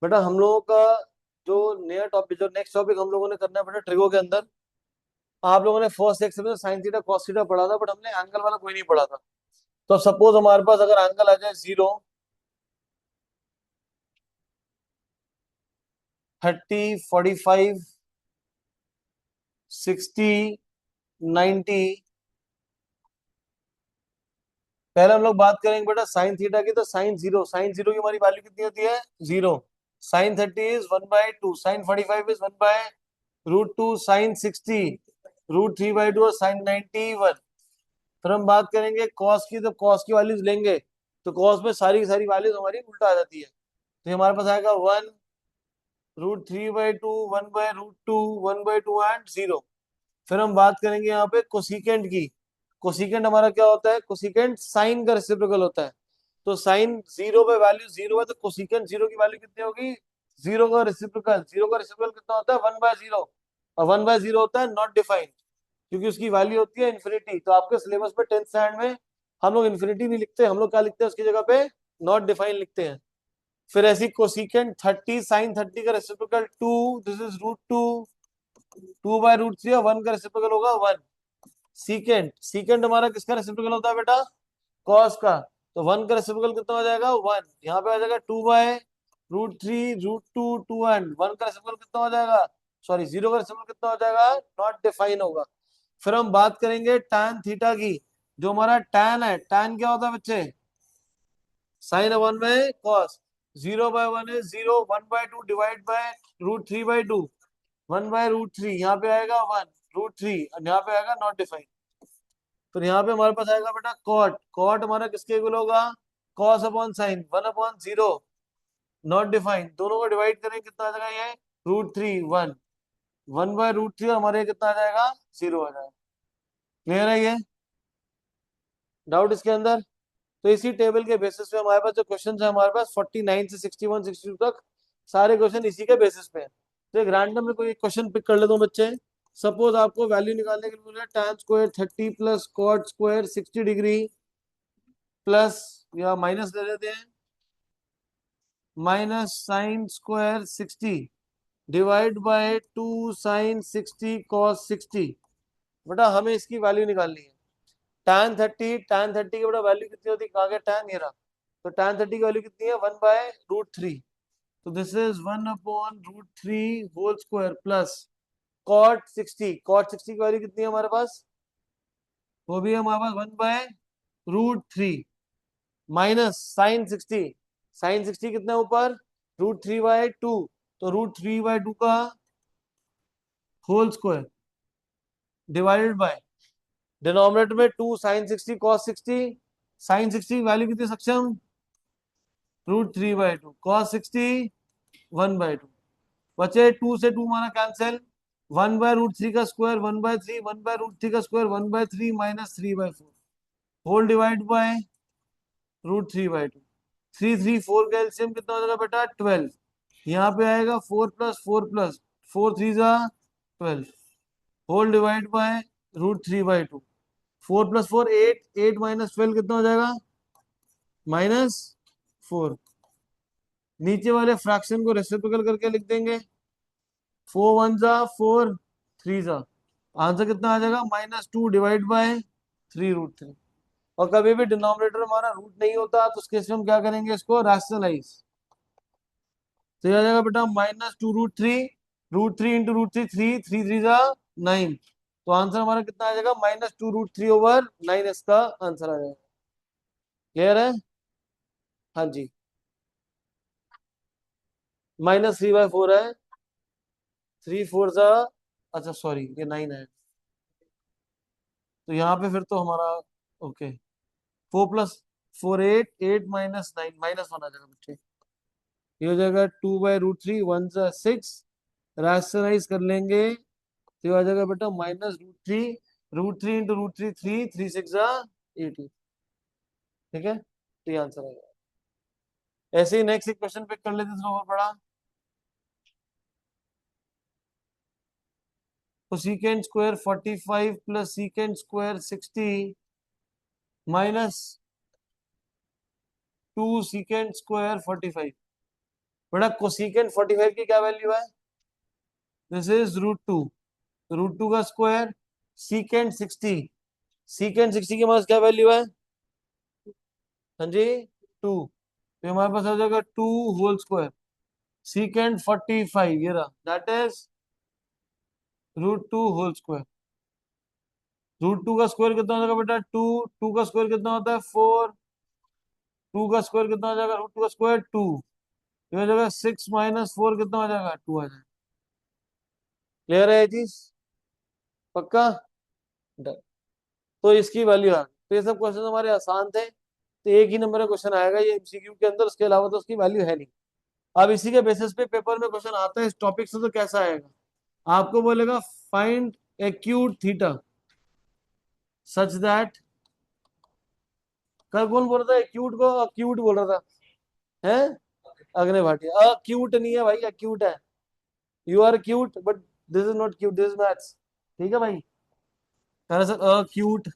बेटा हम लोगों का जो नया टॉपिक, जो नेक्स्ट टॉपिक हम लोगों ने करना है बेटा ट्रिगो के अंदर, आप लोगों ने फर्स्ट सेक्शन में साइन थीटा कॉस थीटा पढ़ा था, बट हमने एंगल वाला कोई नहीं पढ़ा था। तो सपोज हमारे पास अगर एंगल आ जाए 0, 30, 45, 60, 90। पहले हम लोग बात करेंगे बेटा साइन थीटा की। तो साइन जीरो की हमारी वैल्यू कितनी होती है? 0। Sine 30 is 1/2, sine 45 is 1/√2, sine 60 √3/2 और साइन 90 1। फिर हम बात करेंगे कॉस की। तो कॉस की वैल्यूज लेंगे तो कॉस में सारी की सारी वैल्यूज हमारी उल्टा आ जाती है। तो ये हमारे पास आएगा 1√3/2, 1/√2, 1/2 एंड 0। फिर हम बात करेंगे यहाँ पे कोसिकेंट की। कोसिकेंट हमारा क्या होता है? कोसिकेंट साइन का रेसिप्रोकल होता है। तो साइन 0 पे वैल्यू 0 है, तो कोसिकेंट 0 की वैल्यू कितनी होगी? 0 का रेसिप्रोकल कितना होता है? 1/0। और 1/0 होता है नॉट डिफाइंड, क्योंकि उसकी वैल्यू होती है इन्फिनिटी। तो आपके सिलेबस पे 10th स्टैंड में हम लोग इन्फिनिटी नहीं लिखते, हम लोग क्या लिखते हैं उसकी जगह पे? नॉट डिफाइंड लिखते हैं। फिर ऐसी कोसिकेंट 30, साइन 30 का रेसिप्रोकल 2, दिस इज √2, 2/√3 और 1 का रेसिप्रोकल होगा 1। सीकेंट, सीकेंट हमारा किसका रेसिप्रोकल होता है बेटा? कॉस का। तो 1 का रेसिप्रोकल कितना हो जाएगा? 1। यहाँ पे आ जाएगा 2/√3, √2, 2 एंड 1 का रेसिप्रोकल कितना हो जाएगा? सॉरी, 0 का रेसिप्रोकल कितना हो जाएगा? नॉट डिफाइन होगा। फिर हम बात करेंगे tan थीटा की। जो हमारा tan है, tan क्या होता है बच्चे? साइन 1 में कॉस। 0/1 है 0, 1/2 डिवाइड बाय √3/2, 1/√3। यहाँ पे आएगा 1 √3 और यहाँ पे आएगा नॉट डिफाइन। फिर यहाँ पे हमारे पास आएगा बेटा कॉट। कॉट हमारा किसके इक्वल होगा? Cos upon sign, 1/0, not defined. दोनों को डिवाइड करें कितना आ जाएगा? ये √3 1, 1/√3 और हमारे कितना आ जाएगा? 0 आ जाएगा। क्लियर है ये? डाउट इसके अंदर? तो इसी टेबल के बेसिस पे हमारे पास जो क्वेश्चन है, हमारे पास 49 से 61 62 तक सारे क्वेश्चन इसी के बेसिस पे हैं। तो एक रैंडम में कोई क्वेश्चन पिक कर लेता हूँ बच्चे। सपोज आपको वैल्यू निकालने के लिए बोला tan square 30 plus cot square 60 degree plus, या माइनस ले लेते हैं, minus sine square 60 divide by 2 sine 60 cos 60। बेटा हमें इसकी वैल्यू निकालनी है। tan 30 की बेटा वैल्यू कितनी होती है? कहाँ गया tan? ये रहा। तो tan 30 की वैल्यू कितनी है? 1/√3। तो this is 1/√3 whole square plus cot 60। cot 60 की वैल्यू कितनी है हमारे पास? वो भी है हमारे पास 1/√3 माइनस साइन 60। साइन 60 कितना है ऊपर? √3/2। तो √3/2 का whole square divided by denominator में 2 साइन 60 cos 60। साइन 60 की वैल्यू कितनी सक्षम? √3/2 cos 60 1/2। बचे 2 से 2 माना कैंसिल। 1/√3 का स्क्वायर 1/3, 1/√3 का square 1/3 minus 3/4 whole divide by √3/2। 3 3 4 का एलसीएम कितना हो जाएगा बेटा? 12। यहाँ पे आएगा 4 + 4 + 4 3 होल डिवाइड बाय √3/2। 4 + 4 8, 8 माइनस 12 कितना हो जाएगा? -4। नीचे वाले फ्रैक्शन को रेसिप्रोकल करके लिख देंगे। 4 1 जा 4, 3 जा, आंसर कितना आ जाएगा? -2 डिवाइड बाय 3√3। और कभी भी डिनोमिनेटर हमारा रूट नहीं होता तो उस केस में हम क्या करेंगे? इसको रैशनलाइज। तो ये आ जाएगा बेटा -2√3, √3 इंटू √3 3, 3 3 जा 9। तो आंसर हमारा कितना आ जाएगा? -2√3/9 इसका आंसर आ जाएगा। क्लियर है? हाँ जी। -3/4 है। 3 4 जा, अच्छा सॉरी ये 9 है। तो यहाँ पे फिर तो हमारा ओके, 4 + 4 8, 8 माइनस 9 -1 आ जाएगा बच्चे। ये हो जाएगा 2/√3, 1 जा 6, रैशनलाइज कर लेंगे तो ये आ जाएगा बेटा -√3, √3 इंटू √3 3, 3 6 जा 18। ठीक है, तो ये आंसर आ जाएगा। ऐसे ही नेक्स्ट क्वेश्चन पिक कर लेते हैं, बड़ा। तो secant square 45 plus secant square 60 minus 2 secant square 45। बेटा कोसिकेंट 45 की क्या वैल्यू है? दिस इज रूट 2, रूट 2 का स्क्वायर, सीकेंट 60, सीकेंट 60 के पास क्या वैल्यू है? हाँ जी, 2, तो हमारे पास आ जाएगा 2 होल स्क्वायर, सीकेंट 45 ये रहा, that is root 2 whole square. Root 2 का स्क्वायर कितना हो जाएगा बेटा? 2, 2 का स्क्वायर कितना होता है? 4, 2 का स्क्वायर कितना हो जाएगा? रूट 2 का स्क्वायर 2, ये हो जाएगा 6 - 4 कितना हो जाएगा? 2 आ जाएगा। क्लियर है ये चीज? पक्का? Done। तो इसकी वैल्यू आ गई। तो ये सब क्वेश्चन हमारे आसान थे, तो एक ही नंबर का क्वेश्चन आएगा ये एमसीक्यू के अंदर, उसके अलावा तो उसकी वैल्यू है नहीं। अब इसी के बेसिस पे पेपर में क्वेश्चन आता है इस टॉपिक से, तो कैसा आएगा? आपको बोलेगा find acute theta such that, कल कौन बोल रहा था एक्यूट को? अक्यूट बोल रहा था, है अग्नि भाटिया। अक्यूट नहीं है भाई, अक्यूट है। You are cute but this is not cute, this is maths. ठीक है भाई? सर अक्यूट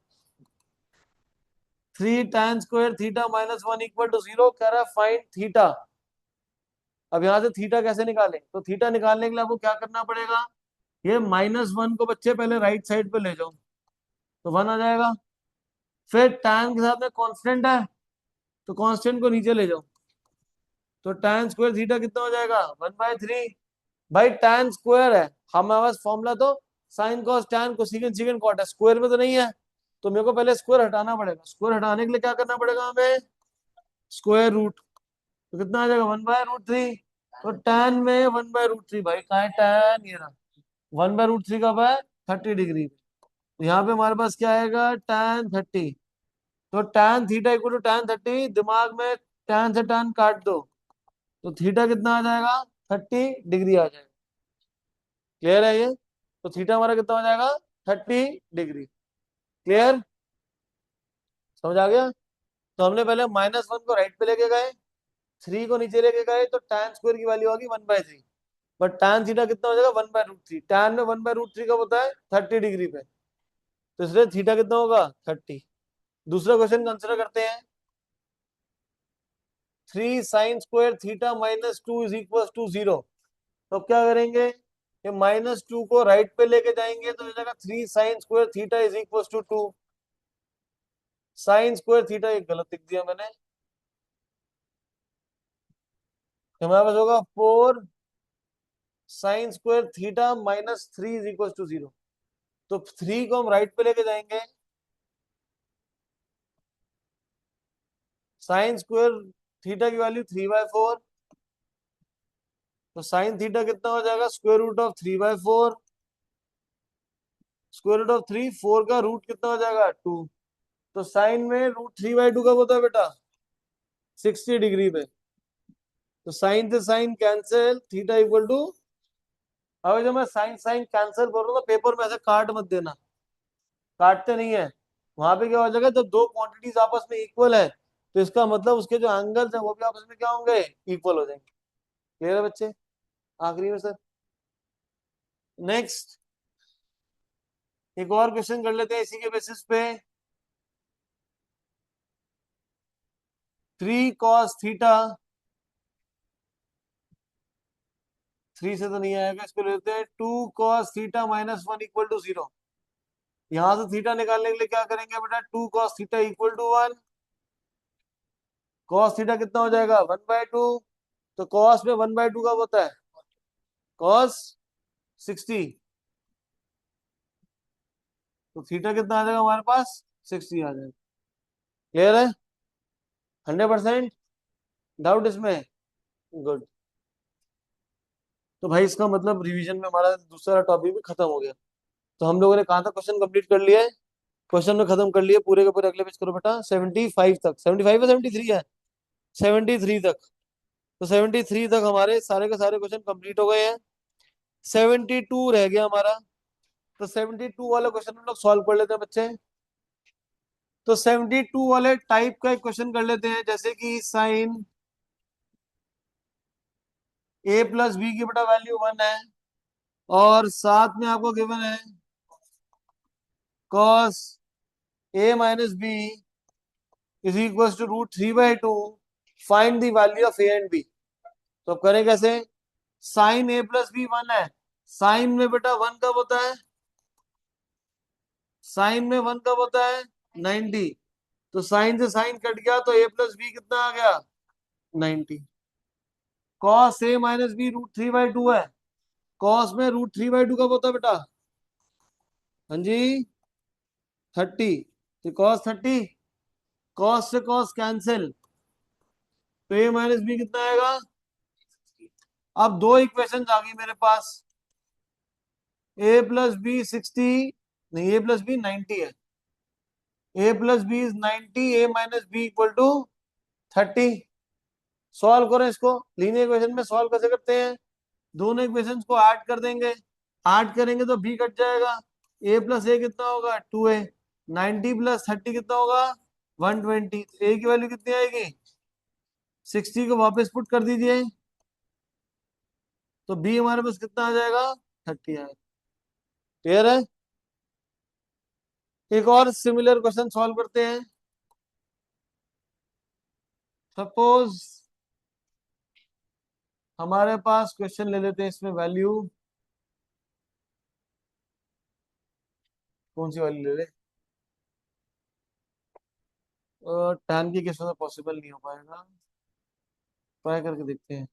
3 tan² θ - 1 = 0 कह रहा है फाइंड थीटा। अब यहां से थीटा कैसे निकालें? तो थीटा निकालने के लिए आपको क्या करना पड़ेगा? ये -1 को बच्चे पहले राइट साइड पे ले जाओ, तो 1 आ जाएगा। फिर tan के साथ में कांस्टेंट है, तो कांस्टेंट को नीचे ले जाओ, तो tan² θ कितना हो जाएगा? 1/3। भाई tan स्क्वायर है, हमारे पास फॉर्मूला तो sine cos tan cosecant secant cot है, स्क्वायर में तो नहीं है, तो मेरे को पहले स्क्वायर हटाना पड़ेगा। स्क्वायर हटाने के लिए क्या करना पड़ेगा हमें? स्क्वायर रूट, तो कितना आ जाएगा? 1/√3। तो tan में 1/√3, भाई कहाँ है tan? ये रहा, 1/√3 कब है? 30 डिग्री। तो यहाँ पे हमारे पास क्या आएगा? tan 30। तो tan θ = tan 30, दिमाग में tan से tan काट दो, तो थीटा कितना आ जाएगा? 30 डिग्री आ जाएगा। क्लियर है ये? तो थीटा हमारा कितना हो जाएगा? 30 डिग्री। क्लियर? समझ आ गया? तो हमने पहले -1 को राइट पे लेके गए, 3 को नीचे लेके गए, तो tan स्क्वायर की वैल्यू होगी 1/3। बट tan थीटा कितना हो जाएगा? 1/√3। tan में 1/√3 कब होता है? 30 डिग्री पे, तो इसलिए थीटा कितना होगा? 30। दूसरा क्वेश्चन कंसिडर करते हैं। 3 sin² θ - 2 = 0। तो अब क्या करेंगे? ये -2 को राइट पे लेके जाएंगे, तो हो जाएगा 3 sin² θ = 2। sin² θ एक गलत लिख दिया मैंने, तो हमारे पास होगा 4 sin² θ - 3 = 0। तो 3 को हम राइट पे लेके जाएंगे, sin² θ की वैल्यू 3/4, तो sin थीटा कितना हो जाएगा? √3/4, √3, 4 का रूट कितना हो जाएगा? 2। तो साइन में √3/2 कब होता है बेटा? 60 डिग्री पे। तो साइन से sine cancel, theta equal to, अब जब मैं साइन साइन कैंसिल बोल रहा हूँ, तो पेपर में ऐसे काट मत देना, काटते नहीं है। वहां पे क्या हो जाएगा? जब दो क्वांटिटीज आपस में इक्वल है, तो इसका मतलब उसके जो एंगल्स है वो भी आपस में क्या होंगे? इक्वल हो जाएंगे। क्लियर है बच्चे? आखिरी में सर, नेक्स्ट एक और क्वेश्चन कर लेते हैं इसी के बेसिस पे। 3 cos θ, 3 से तो नहीं आएगा, इसको लेते हैं 2 cos θ - 1 = 0। यहां से थीटा निकालने के लिए क्या करेंगे बेटा? 2 cos θ = 1। cos θ कितना हो जाएगा? 1/2। तो cos में 1/2 कब होता है? cos 60। तो थीटा कितना आ जाएगा हमारे पास? 60 आ जाएगा। क्लियर है? 100% डाउट इसमें? गुड। तो भाई इसका मतलब रिवीजन में हमारा दूसरा टॉपिक भी खत्म हो गया। तो हम लोगों ने कहा था क्वेश्चन कंप्लीट कर लिया है, क्वेश्चन में खत्म कर लिए पूरे के पूरे। अगले पेज करो बेटा, 75 तक, 75 है 73 है? 73 तक। तो 73 तक हमारे सारे के सारे क्वेश्चन कंप्लीट हो गए हैं। 72 रह गया हमारा, तो 72 वाला क्वेश्चन हम लोग सॉल्व कर लेते हैं बच्चे। तो 72 वाले टाइप का एक क्वेश्चन कर लेते हैं, जैसे कि साइन a+b की बेटा वैल्यू 1 है, और साथ में आपको गिवन है cos a - b = √3/2, find the value of a and b। तो अब करें कैसे? साइन ए प्लस बी 1 है। साइन में बेटा 1 कब होता है? साइन में 1 कब होता है? 90। तो साइन से साइन कट गया तो ए प्लस बी कितना आ गया? 90। कॉस ए माइनस बी √3/2 है। कॉस में √3/2 कब होता है बेटा? हाँ जी, 30। तो कॉस 30, कॉस से कॉस कैंसिल, तो ए माइनस बी कितना आएगा? अब दो इक्वेशन आ गई मेरे पास। ए प्लस बी 60, नहीं ए प्लस बी 90 है। A plus B is 90, A minus B equal to 30। Solve करें इसको। लीनियर इक्वेशन में सॉल्व कैसे करते हैं? दोनों इक्वेशंस को ऐड कर देंगे। ऐड करेंगे तो बी कट जाएगा। ए प्लस ए कितना होगा? 2a। 90 प्लस 30 कितना होगा? 120। ए की वैल्यू कितनी आएगी? 60 को वापस पुट कर दीजिए, तो बी हमारे पास कितना आ जाएगा? 30 आएगा। क्लियर है? एक और सिमिलर क्वेश्चन सॉल्व करते हैं। सपोज हमारे पास क्वेश्चन ले लेते हैं, इसमें वैल्यू कौन सी वैल्यू ले ले? tan की केस में पॉसिबल नहीं हो पाएगा, ट्राई करके देखते हैं।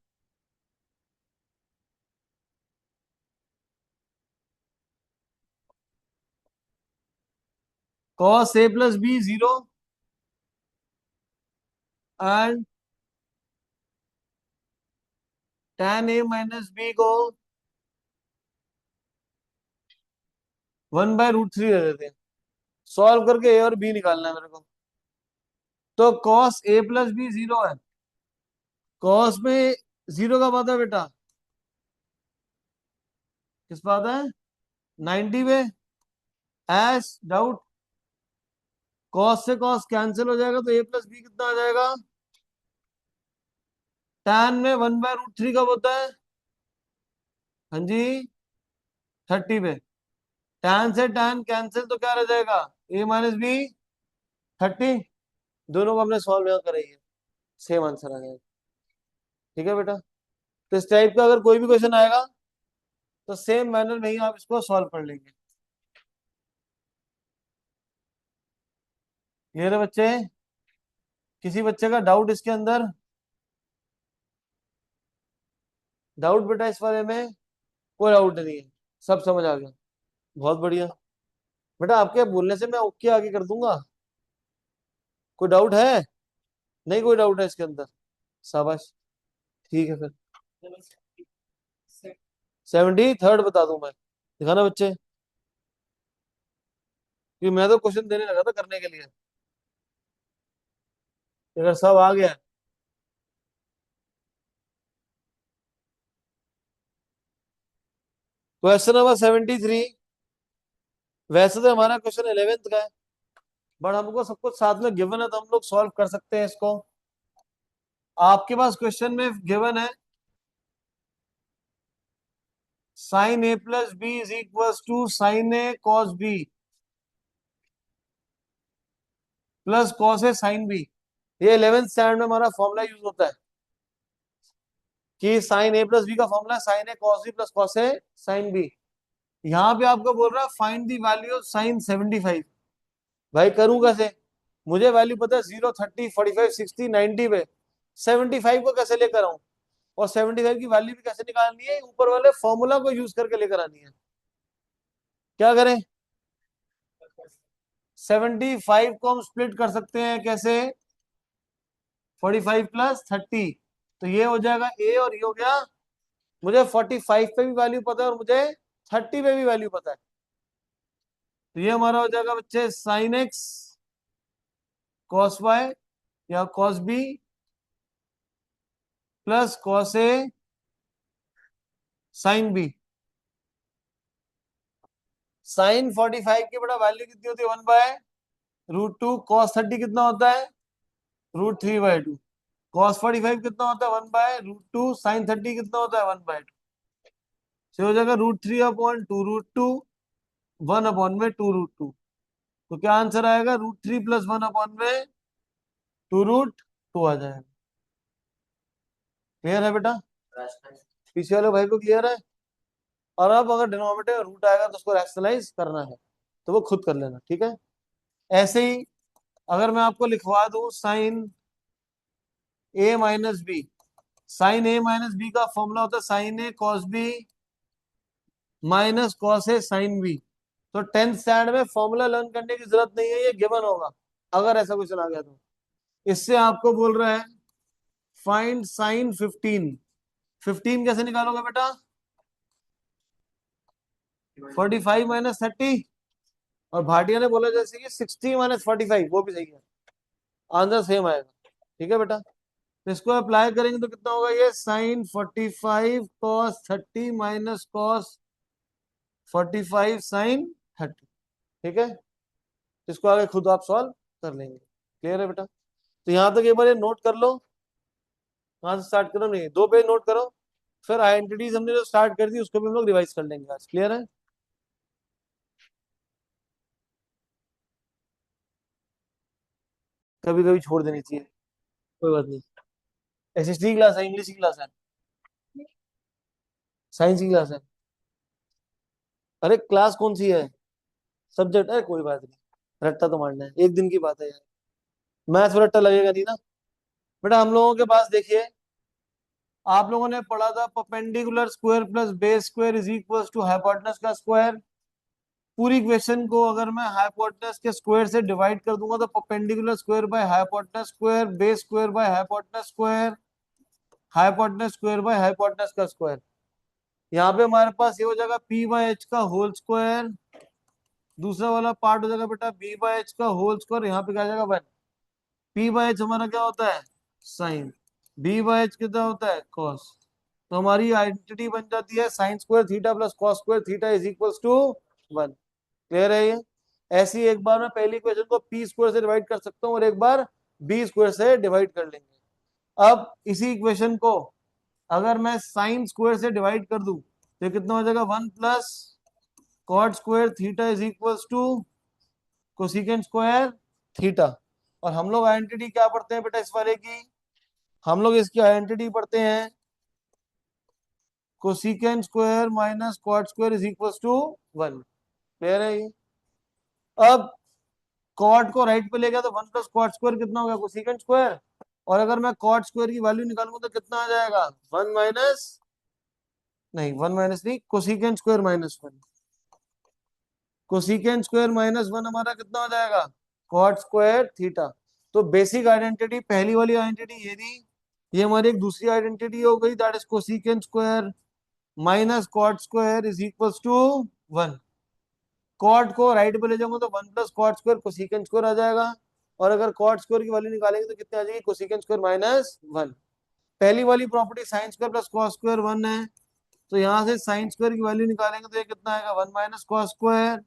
cos a plus B 0 and tan a minus B को 1/√3 दे देते हैं। सॉल्व करके ए और बी निकालना है मेरे को। तो cos a प्लस बी 0 है। cos में 0 का आता है बेटा? किस पे आता है? 90 पे। एस डाउट, cos से cos कैंसिल हो जाएगा, तो a प्लस बी कितना आ जाएगा? tan में 1/√3 कब होता है? हाँ जी, 30 पे। tan से tan कैंसिल, तो क्या रह जाएगा? a minus B 30। दोनों को हमने सॉल्व यहाँ करा ही है, सेम आंसर आ जाएगा। ठीक है बेटा? तो इस टाइप का अगर कोई भी क्वेश्चन आएगा तो सेम मैनर में ही आप इसको सॉल्व कर लेंगे। ये रहे बच्चे, किसी बच्चे का डाउट इसके अंदर? डाउट बेटा इस बारे में? कोई डाउट नहीं है, सब समझ आ गया। बहुत बढ़िया बेटा, आपके बोलने से मैं ओके आगे कर दूंगा। कोई डाउट है? नहीं कोई डाउट है इसके अंदर? शाबाश, ठीक है फिर। 73rd बता दूं मैं? दिखाना बच्चे, क्योंकि मैं तो क्वेश्चन देने लगा था करने के लिए। अगर सब आ गया, क्वेश्चन नंबर 73। वैसे तो हमारा क्वेश्चन 11th का है, बट हमको सब कुछ साथ में गिवन है, तो हम लोग सॉल्व कर सकते हैं इसको। आपके पास क्वेश्चन में गिवन है sine A plus B is equal to sine A cos B plus cos A sine B. ये 11th स्टैंडर्ड में हमारा फॉर्मूला यूज होता है कि साइन ए प्लस बी का formula sine A cos B plus cos A sine B. यहाँ पे आपको बोल रहा है find the value of sine 75। भाई करूं कैसे? मुझे वैल्यू पता है 0, 30, 45, 60, 90 पे। 75 को कैसे लेकर आऊं? और 75 की वैल्यू भी कैसे निकालनी है? ऊपर वाले फॉर्मूला को यूज करके लेकर आनी है। क्या करें? 75 को हम स्प्लिट कर सकते हैं कैसे? 45 प्लस 30, तो ये हो जाएगा ए, और ये हो गया। मुझे 45 पे भी वैल्यू पता है और मुझे 30 पे भी वैल्यू पता है, तो ये हमारा हो जाएगा बच्चे साइन एक्स कॉस वाई या cos B plus cos A sine B. Sign 45 की बड़ा वैल्यू कितनी होती है? 1/√2। कॉस 30 कितना होता है? √3/2। कॉस 45 कितना होता है? 1/√2। साइन 30 कितना होता है? 1/2। से हो जाएगा √3/2 1/2। तो क्या आंसर आएगा? √3 प्लस 1/2 √2 आ जाएगा। क्लियर है बेटा? पीछे वाले भाई को क्लियर है? और अब अगर डिनोमिनेटर में रूट आएगा तो उसको रैशनलाइज करना है, तो वो खुद कर लेना, ठीक है। ऐसे ही अगर मैं आपको लिखवा दूं साइन ए माइनस बी, साइन ए माइनस बी का फॉर्मूला होता है sine A cos B minus cos A sine B. तो टेंथ स्टैंडर्ड में फॉर्मूला लर्न करने की जरूरत नहीं है, ये गिवन होगा अगर ऐसा कुछ चला गया तो। इससे आपको बोल रहा है फाइंड साइन 15। 15 कैसे निकालोगे बेटा? 45 माइनस 30, और भाटिया ने बोला जैसे कि 60 माइनस 45, वो भी सही है, आंसर सेम आएगा, ठीक है बेटा। तो इसको अप्लाई करेंगे तो कितना होगा, ये sine 45 cos 30 minus cos 45 sine 30, ठीक है। इसको आगे खुद आप सॉल्व कर लेंगे, क्लियर है बेटा। तो यहाँ तक एक बार ये नोट कर लो, वहां से स्टार्ट करो, नहीं 2 पेज नोट करो, फिर आइडेंटिटीज हमने जो स्टार्ट कर दी उसको भी हम लोग रिवाइज कर लेंगे आज, क्लियर है। कभी कभी छोड़ देनी चाहिए, कोई बात नहीं। एसएसटी क्लास है, इंग्लिश की क्लास है, साइंस की क्लास है? अरे क्लास कौन सी है, सब्जेक्ट है, कोई बात नहीं, रट्टा तो मारना है, एक दिन की बात है यार, मैथ्स में रट्टा लगेगा नहीं ना। बेटा हम लोगों के पास देखिए, आप लोगों ने पढ़ा था perpendicular square plus base square is equal to hypotenuse का स्क्वायर। पूरी इक्वेशन को अगर मैं हाइपोटेनस के स्क्वायर से डिवाइड कर दूंगा तो perpendicular square by hypotenuse square, base square by hypotenuse square, hypotenuse square by hypotenuse का स्क्वायर। यहाँ पे हमारे पास ये हो जाएगा पी बाय एच का होल स्क्वायर, दूसरा वाला पार्ट हो जाएगा बेटा बी बाय एच का होल स्क्वायर, यहाँ पे क्या आ जाएगा 1। पी बाय एच हमारा क्या होता है, साइन, बी बाय एच कितना होता है, कॉस। तो हमारी आइडेंटिटी बन जाती है sine square theta plus cos square theta is equals to 1, clear है ये। ऐसी एक बार मैं पहली इक्वेशन को पी स्क्वायर से डिवाइड कर सकता हूँ और एक बार बी स्क्वायर से डिवाइड कर लेंगे। अब इसी इक्वेशन को अगर मैं साइन स्क्वायर से डिवाइड कर दूं तो कितना हो जाएगा, 1 plus cot square theta is equals to cosecant square theta. और हम लोग आइडेंटिटी क्या पढ़ते हैं बेटा इस वाले की, हम लोग इसकी आइडेंटिटी पढ़ते हैं cosecant square minus cot square is equals to 1, clear है ये। अब कॉट को राइट पे ले गया तो 1 प्लस कॉट स्क्वायर कितना हो गया, कोसिकेंट स्क्वायर। और अगर मैं कॉट स्क्वायर की वैल्यू निकालूंगा तो कितना आ जाएगा, 1 माइनस, नहीं 1 माइनस नहीं, cosecant square minus 1, cosecant square minus 1 हमारा कितना हो जाएगा, कॉट स्क्वायर थीटा। तो बेसिक आइडेंटिटी पहली वाली आइडेंटिटी ये थी, ये हमारी एक दूसरी आइडेंटिटी हो गई, that is cosecant square minus cot square is equals to 1। Cot को राइट पे ले जाऊंगा तो 1 plus cot square cosecant square आ जाएगा, और अगर कॉट स्क्वायर की वैल्यू निकालेंगे तो कितनी आ जाएगी, कोसिकेंट स्क्वायर माइनस 1। पहली वाली property sign square plus cos square 1 है, तो यहाँ से साइन स्क्वायर की वैल्यू निकालेंगे तो ये कितना आएगा, 1 माइनस कॉस स्क्वायर,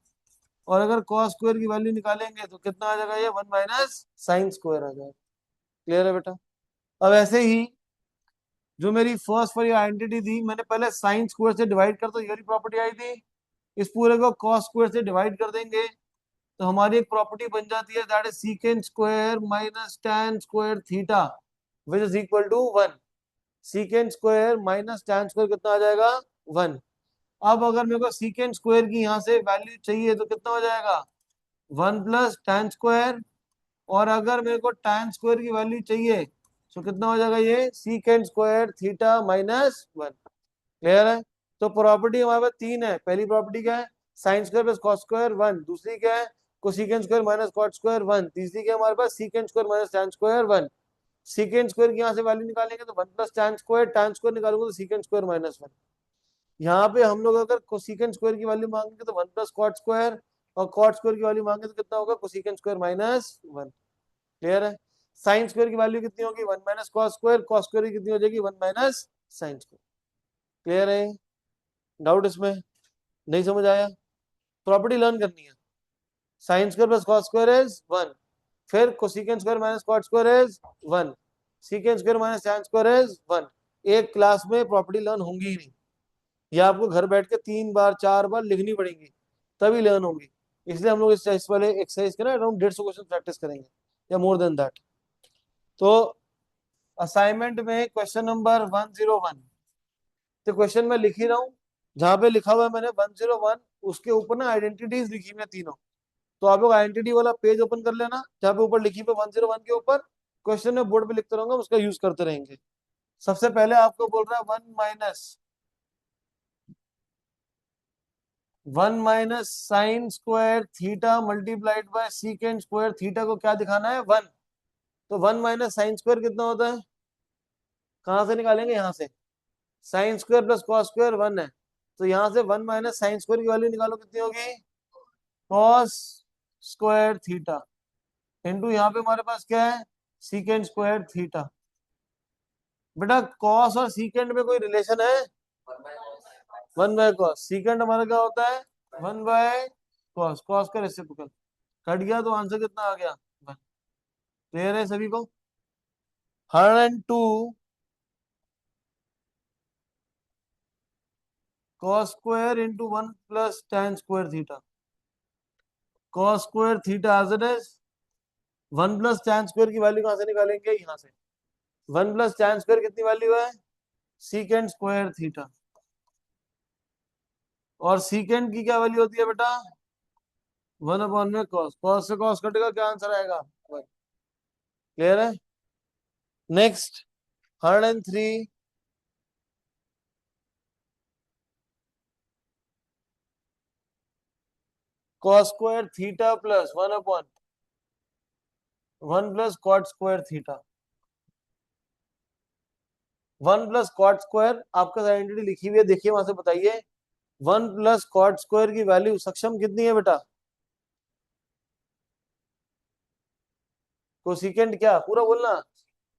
और अगर कॉस स्क्वायर की वैल्यू निकालेंगे तो कितना आ जाएगा, ये 1 माइनस साइन स्क्वायर आ जाएगा, क्लियर है बेटा। अब ऐसे ही जो मेरी फर्स्ट वाली आइडेंटिटी थी, मैंने पहले साइन स्क्वायर से डिवाइड कर, तो ये वाली प्रॉपर्टी आई थी, इस पूरे को कॉस स्क्वायर से डिवाइड कर देंगे तो हमारी एक प्रॉपर्टी बन जाती है, that is secant square minus tan square theta which is equal to 1। Secant square minus tan square कितना आ जाएगा, 1। अब अगर मेरे को सीकेंट स्क्वायर की यहाँ से वैल्यू चाहिए तो कितना हो जाएगा, 1 प्लस tan स्क्वायर, और अगर मेरे को tan स्क्वायर की वैल्यू चाहिए तो कितना हो जाएगा, ये secant square theta minus 1, clear है। तो प्रॉपर्टी हमारे पास 3 है, पहली प्रॉपर्टी क्या है, sine square plus cos square 1, दूसरी क्या है, cosecant square minus cot square 1, तीसरी क्या है हमारे पास, secant square minus tan square 1। Secant square की यहाँ से वैल्यू निकालेंगे तो 1 प्लस tan स्क्वायर निकालूंगा तो सीकेंट स्क्वायर माइनस 1। यहाँ पे हम लोग अगर कोसिकेंट स्क्वायर की वैल्यू मांगेंगे तो 1 प्लस कॉट स्क्वायर, और कॉट स्क्वायर की वैल्यू मांगे तो कितना होगा, कोसिकेंट स्क्वायर माइनस 1, क्लियर है। साइन स्क्वायर की वैल्यू कितनी होगी, 1 minus cos square, cos square की कितनी हो जाएगी, 1 माइनस साइन स्क्वायर, क्लियर है। डाउट इसमें, नहीं समझ आया? प्रॉपर्टी लर्न करनी है, sine square plus cos square is 1, फिर cosecant square minus cot square is 1, secant square minus tan square is 1। एक क्लास में प्रॉपर्टी लर्न होंगी ही नहीं, ये आपको घर बैठ के 3 बार 4 बार लिखनी पड़ेगी तभी लर्न होंगी। इसलिए हम लोग इस वाले एक्सरसाइज के ना अराउंड 150 क्वेश्चन प्रैक्टिस करेंगे या मोर देन दैट। तो असाइनमेंट में क्वेश्चन नंबर 101, तो क्वेश्चन में लिख ही रहा हूँ, जहां पे लिखा हुआ है मैंने 101, उसके ऊपर ना आइडेंटिटीज लिखी हुई है तीनों। तो आप लोग आइडेंटिटी वाला पेज ओपन कर लेना, जहाँ पे ऊपर लिखी हुई 101 के ऊपर क्वेश्चन में बोर्ड पे लिखते रहूंगा, उसका यूज करते रहेंगे। सबसे पहले आपको बोल रहा है 1 minus sine square theta multiplied by secant square theta को क्या दिखाना है, 1। तो 1 माइनस साइन स्क्वायर कितना होता है, कहाँ से निकालेंगे, यहाँ से। Sign square plus cos square 1 है, तो यहाँ से 1 माइनस साइन स्क्वायर की वैल्यू निकालो, कितनी होगी, कॉस स्क्वायर थीटा, इंटू यहाँ पे हमारे पास क्या है, सीकेंड स्क्वायर थीटा। बेटा कॉस और सीकेंड में कोई रिलेशन है, 1 बाय कॉस, सीकेंड हमारा क्या होता है, 1 बाय कॉस, कॉस का रेसिप्रोकल, कट गया तो आंसर कितना आ गया, 1। क्लियर है सभी को। 102 cos square into 1 plus tan square theta, cos square theta as it is, 1 plus tan square की वैल्यू कहां से निकालेंगे, यहाँ से। 1 प्लस tan स्क्वायर कितनी वैल्यू है, सीकेंड स्क्वायर थीटा, और सीकेंड की क्या वैल्यू होती है बेटा, 1/कॉस, कॉस से कॉस कटेगा, क्या आंसर आएगा, 1। क्लियर है। Next 103 cos square theta plus 1/1 plus cot square theta. 1 plus cot square आपका आइडेंटिटी लिखी हुई है, देखिए वहां से बताइए। 1 प्लस कॉट स्क्वायर की वैल्यू सक्षम कितनी है बेटा, कोसिकेंड क्या, पूरा बोलना,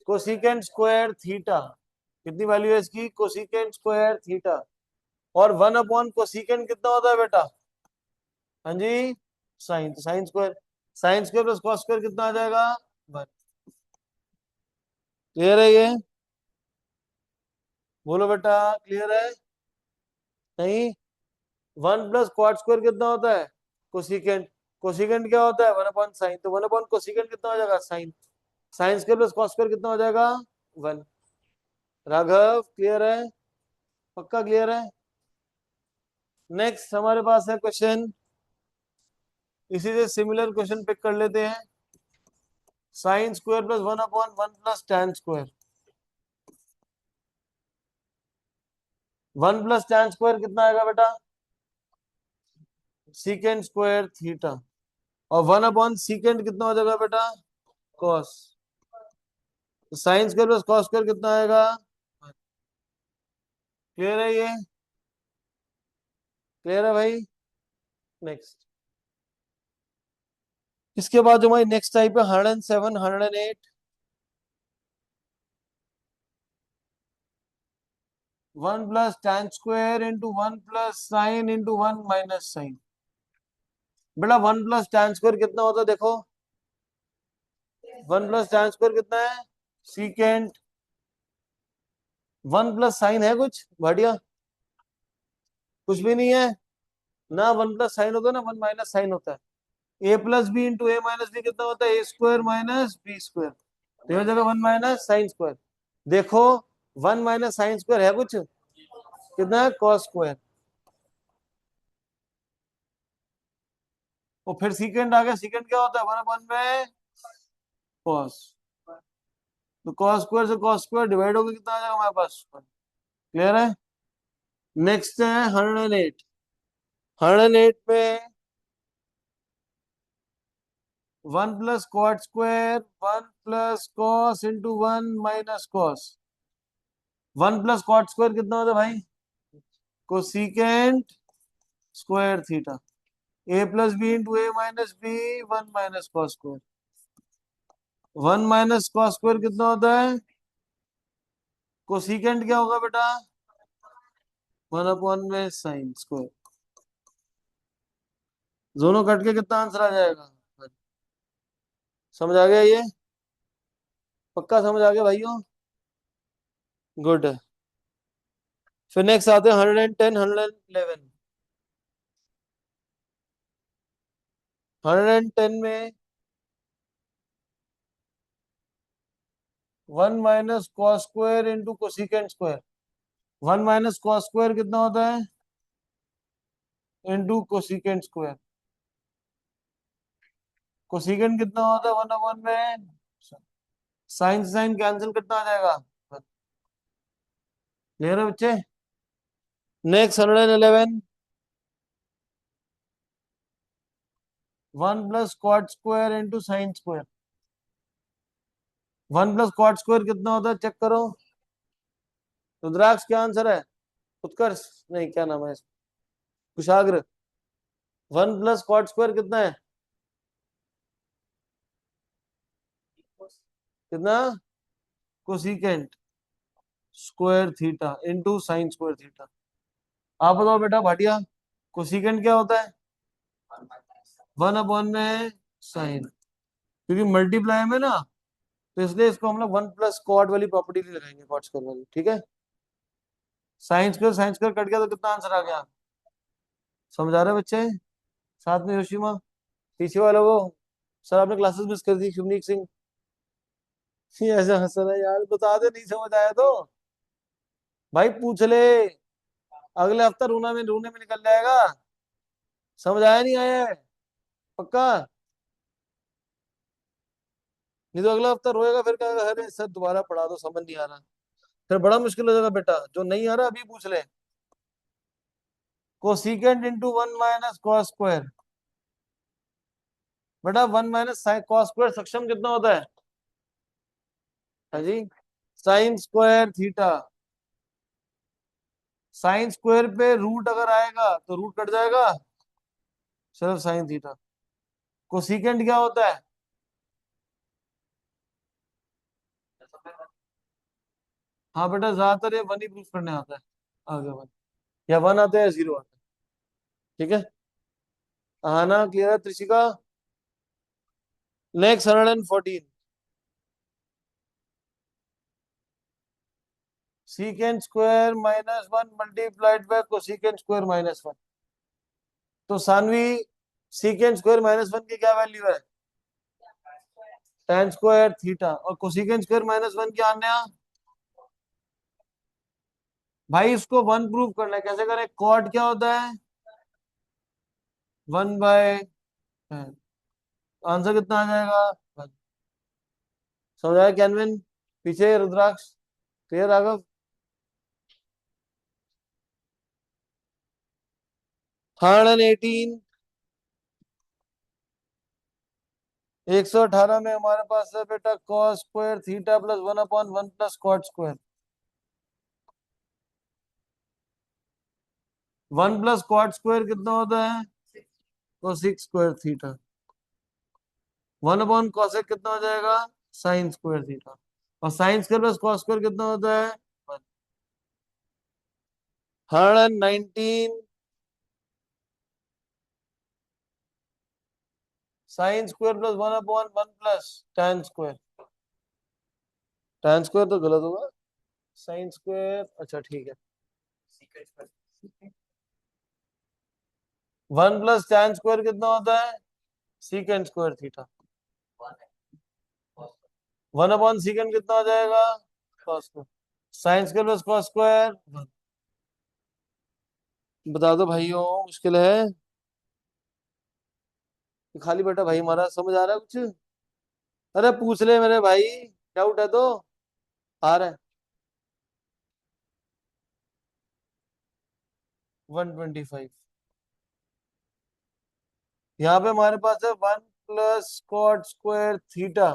कोसिकेंड स्क्वायर थीटा, कितनी वैल्यू है इसकी, कोसिकेंड स्क्वायर थीटा। और 1/कोसिकेंड कितना होता है बेटा, हाँ जी, साइन, तो sign square plus cos square कितना आ जाएगा, 1। क्लियर है ये, बोलो बेटा, क्लियर है, नहीं। 1 प्लस कॉट स्क्वायर कितना होता है, कोसिकेंड, कोसिकेंड क्या होता है, 1/साइन, तो 1/कोसिकेंड कितना हो जाएगा, sine, sine square plus cos square कितना हो जाएगा, 1। राघव क्लियर है, पक्का क्लियर है। नेक्स्ट हमारे पास है क्वेश्चन, इसी से सिमिलर क्वेश्चन पिक कर लेते हैं। Sign square plus 1/1 plus tan square, 1 plus tan square कितना आएगा बेटा, सीकेंड स्क्वायर थीटा, और 1/सीकेंड कितना हो जाएगा बेटा, कॉस, तो sign square plus cos square कितना आएगा। क्लियर है ये, क्लियर है भाई। नेक्स्ट, इसके बाद जो हमारी नेक्स्ट टाइप है 107 108, 1 plus tan square into 1 plus sine into 1 minus sine. बेटा 1 प्लस tan स्क्वायर कितना होता है, देखो 1 प्लस tan स्क्वायर कितना है, सीकेंड, 1 प्लस साइन है कुछ बढ़िया, कुछ भी नहीं है ना, 1 प्लस साइन होता है ना 1 माइनस साइन होता है। a+b इंटू a−b कितना होता है, a² - b², तो ये हो जाएगा 1 माइनस साइन स्क्वायर। देखो 1 माइनस साइन स्क्वायर है कुछ, कितना है, कॉस स्क्वायर, और फिर सीकेंड आ गया, सीकेंड क्या होता है, 1/1 में कॉस, तो कॉस स्क्वायर से कॉस स्क्वायर डिवाइड होकर कितना आ जाएगा हमारे पास। क्लियर है। नेक्स्ट है 108, 108 में 1 plus cot square 1 plus cos into 1 minus cos. 1 plus cot square कितना होता है भाई, cosecant square theta, a+b into a−b 1 minus cos square. 1 minus cos square कितना होता है, कोसिकेंट क्या होगा बेटा, 1/, में साइन स्क्वायर, दोनों कट के कितना आंसर आ जाएगा। समझ आ गया ये, पक्का समझ आ गया भाइयों, गुड। फिर नेक्स्ट आते हैं 110 111, 110 में 1 minus cos square into cosecant square, one minus cos square कितना होता है इंटू कोसिकेंट स्क्वायर। कोसिकेंट कितना होता है वन अपॉन में साइन साइन कैंसिल कितना आ जाएगा। क्लियर है बच्चे। Next 111 one plus cot square into sine square. One plus cot square कितना होता है चेक करो। रुद्राक्ष क्या आंसर है। उत्कर्ष नहीं क्या नाम है कुशाग्र। वन प्लस कॉट स्क्वायर कितना है कितना cosecant square theta into sine square theta. आप बताओ बेटा भाटिया कोसिकेंट क्या होता है वन अपॉन में साइन। क्योंकि मल्टीप्लाई में ना तो इसलिए इसको हम लोग वन प्लस कॉट वाली प्रॉपर्टी नहीं लगाएंगे कॉट स्क्वायर वाली ठीक है। साइन स्क्वायर कट गया तो कितना आंसर आ गया। समझा रहे बच्चे साथ में योशिमा पीछे वाला वो सर आपने क्लासेस मिस कर दी शुभनीत सिंह। ये ऐसा हंस रहा है यार बता दे नहीं समझ आया तो भाई पूछ ले अगले हफ्ता रोने में निकल जाएगा। समझ आया नहीं आया है पक्का। नहीं तो अगला हफ्ता रोएगा फिर कहेगा अरे सर दोबारा पढ़ा दो समझ नहीं आ रहा। फिर बड़ा मुश्किल हो जाएगा बेटा जो नहीं आ रहा अभी पूछ ले। Cosecant into one minus cos square. बेटा वन माइनस कॉस स्क्वायर सक्षम कितना होता है। हाँ जी sine square theta. Sine square पे रूट अगर आएगा तो रूट कट जाएगा सिर्फ साइन थीटा। कोसिकेंट क्या होता है। हाँ बेटा ज्यादातर ये वन ही प्रूफ करने आता है आगे वन या वन आता है या जीरो आता है ठीक है। हाँ ना क्लियर है Trishika. Next 114 secant square minus one multiplied by cosecant square minus one. तो Saanvi secant square minus one की क्या वैल्यू है tan स्क्वायर थीटा और कोसिकेंट स्क्वायर माइनस वन की आन्या। भाई इसको वन प्रूव करना है कैसे करें कॉट क्या होता है वन बाय आंसर कितना आ जाएगा 1। समझ आया कैनविन पीछे रुद्राक्ष क्लियर राघव। 118 118 में हमारे पास है बेटा cos square theta plus one upon one plus cot square. One plus cot square कितना होता है cosec square theta. One upon cosec कितना हो जाएगा साइन स्क्वायर थीटा और sine square plus cos square कितना होता है 119 sine square plus one upon one plus tan square. tan square तो गलत होगा साइन स्क्वायर अच्छा ठीक है वन प्लस tan स्क्वायर कितना होता है secant square theta. One upon secant कितना हो जाएगा cos square sine square plus cos square. बता दो भाइयों मुश्किल है खाली बेटा भाई हमारा समझ आ रहा है कुछ। अरे पूछ ले मेरे भाई डाउट है तो आ रहा है 125। यहाँ पे हमारे पास है one plus cot square theta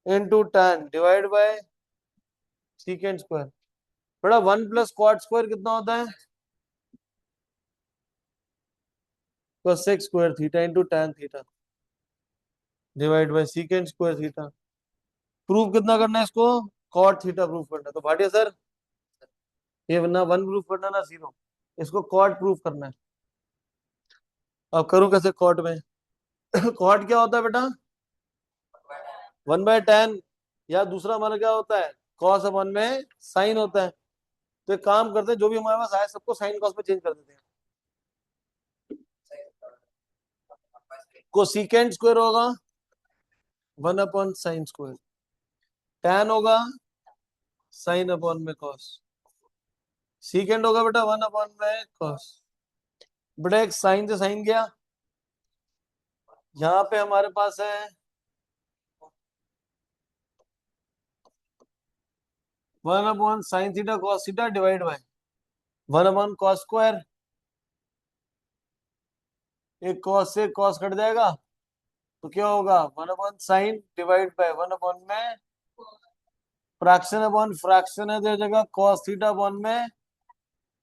into tan divide by secant square. बड़ा वन प्लस कॉट स्क्वायर कितना होता है cosec square theta into tan theta divide by secant square theta. Proof कितना करना है इसको कॉट थीटा प्रूफ करना है तो भाटिया सर ये ना वन प्रूफ करना ना जीरो इसको कॉट प्रूफ करना है। अब करूं कैसे कॉट में कॉट क्या होता है बेटा वन बाय टेन या दूसरा हमारा क्या होता है कॉस वन में साइन होता है। तो एक काम करते हैं जो भी हमारे पास आए सबको साइन कॉस में चेंज कर देते हैं। कोसिकेंट स्क्वायर होगा one upon sine square tan होगा साइन अपॉन में कॉस सीकेंड होगा बेटा 1 में कॉस। बेटा एक साइन से साइन गया, यहाँ पे हमारे पास है 1/sin theta cos theta divide bye 1/cos square. एक कॉस से कॉस कट जाएगा तो क्या होगा 1/sin डिवाइड बाय 1 में फ्रैक्शन अपॉन फ्रैक्शन है, तो जगह कॉस थीटा अपॉन में,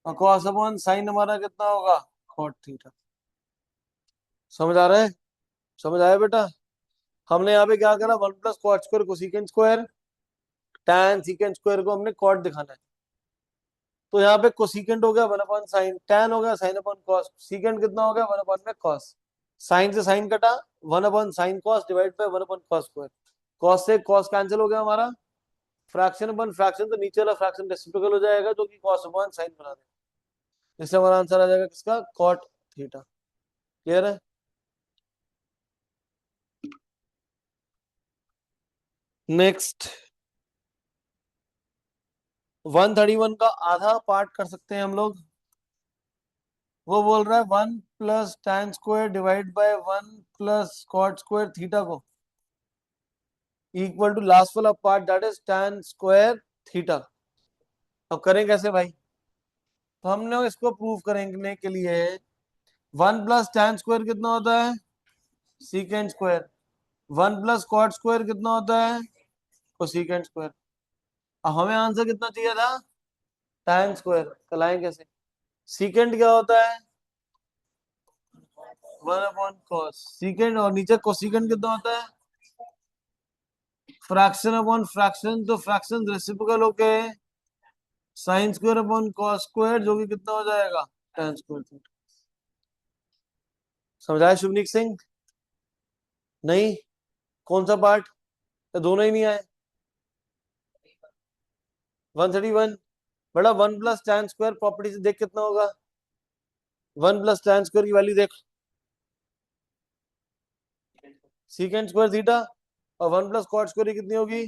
और कॉस अपॉन साइन हमारा कितना होगा कॉट थीटा। समझ आ रहा है? समझ आया बेटा? हमने यहाँ पे क्या करा, 1 + cot square cosecant square, tan secant square को हमने कॉट दिखाना है। तो यहाँ पे कोसिकेंट हो गया 1/sin, tan हो गया sin/cos, सीकेंट कितना हो गया 1/cos। साइन से साइन कटा, 1/sin cos divide by 1/cos square. cos से cos कैंसिल हो गया हमारा, फ्रैक्शन अपन फ्रैक्शन तो नीचे वाला फ्रैक्शन रेसिप्रोकल हो जाएगा, जो कि cos/sin बना देगा। इससे हमारा आंसर आ जाएगा किसका, cot थीटा। क्लियर है? नेक्स्ट 131 का आधा पार्ट कर सकते हैं हम लोग। वो बोल रहा है 1 + tan square divide by 1 + cot square theta को इक्वल टू लास्ट वाला part that is tan square theta. अब करें कैसे भाई? तो हमने इसको प्रूव करने के लिए 1 + tan स्क्वायर कितना होता है सीकेंट स्क्वायर, 1 + cot स्क्वायर कितना होता है कोसीकेंट स्क्वायर। अब हमें आंसर कितना चाहिए था, tan स्क्वायर। चलाएं कैसे? सीकेंट क्या होता है 1/cos, सीकेंट और नीचे कोसीकेंट कितना होता है फ्रैक्शन अपॉन फ्रैक्शन, तो फ्रैक्शन रेसिप्रोकल होके sine square upon cos square, जो कि कितना हो जाएगा tan स्क्वायर। समझाया शुभनीत सिंह? नहीं? कौन सा पार्ट? तो दोनों ही नहीं आए। 131 बड़ा 1 + tan स्क्वायर प्रॉपर्टी से देख कितना होगा, 1 + tan स्क्वायर की वैल्यू देख, सीकेंट स्क्वायर थीटा, और 1 + cot स्क्वायर कितनी होगी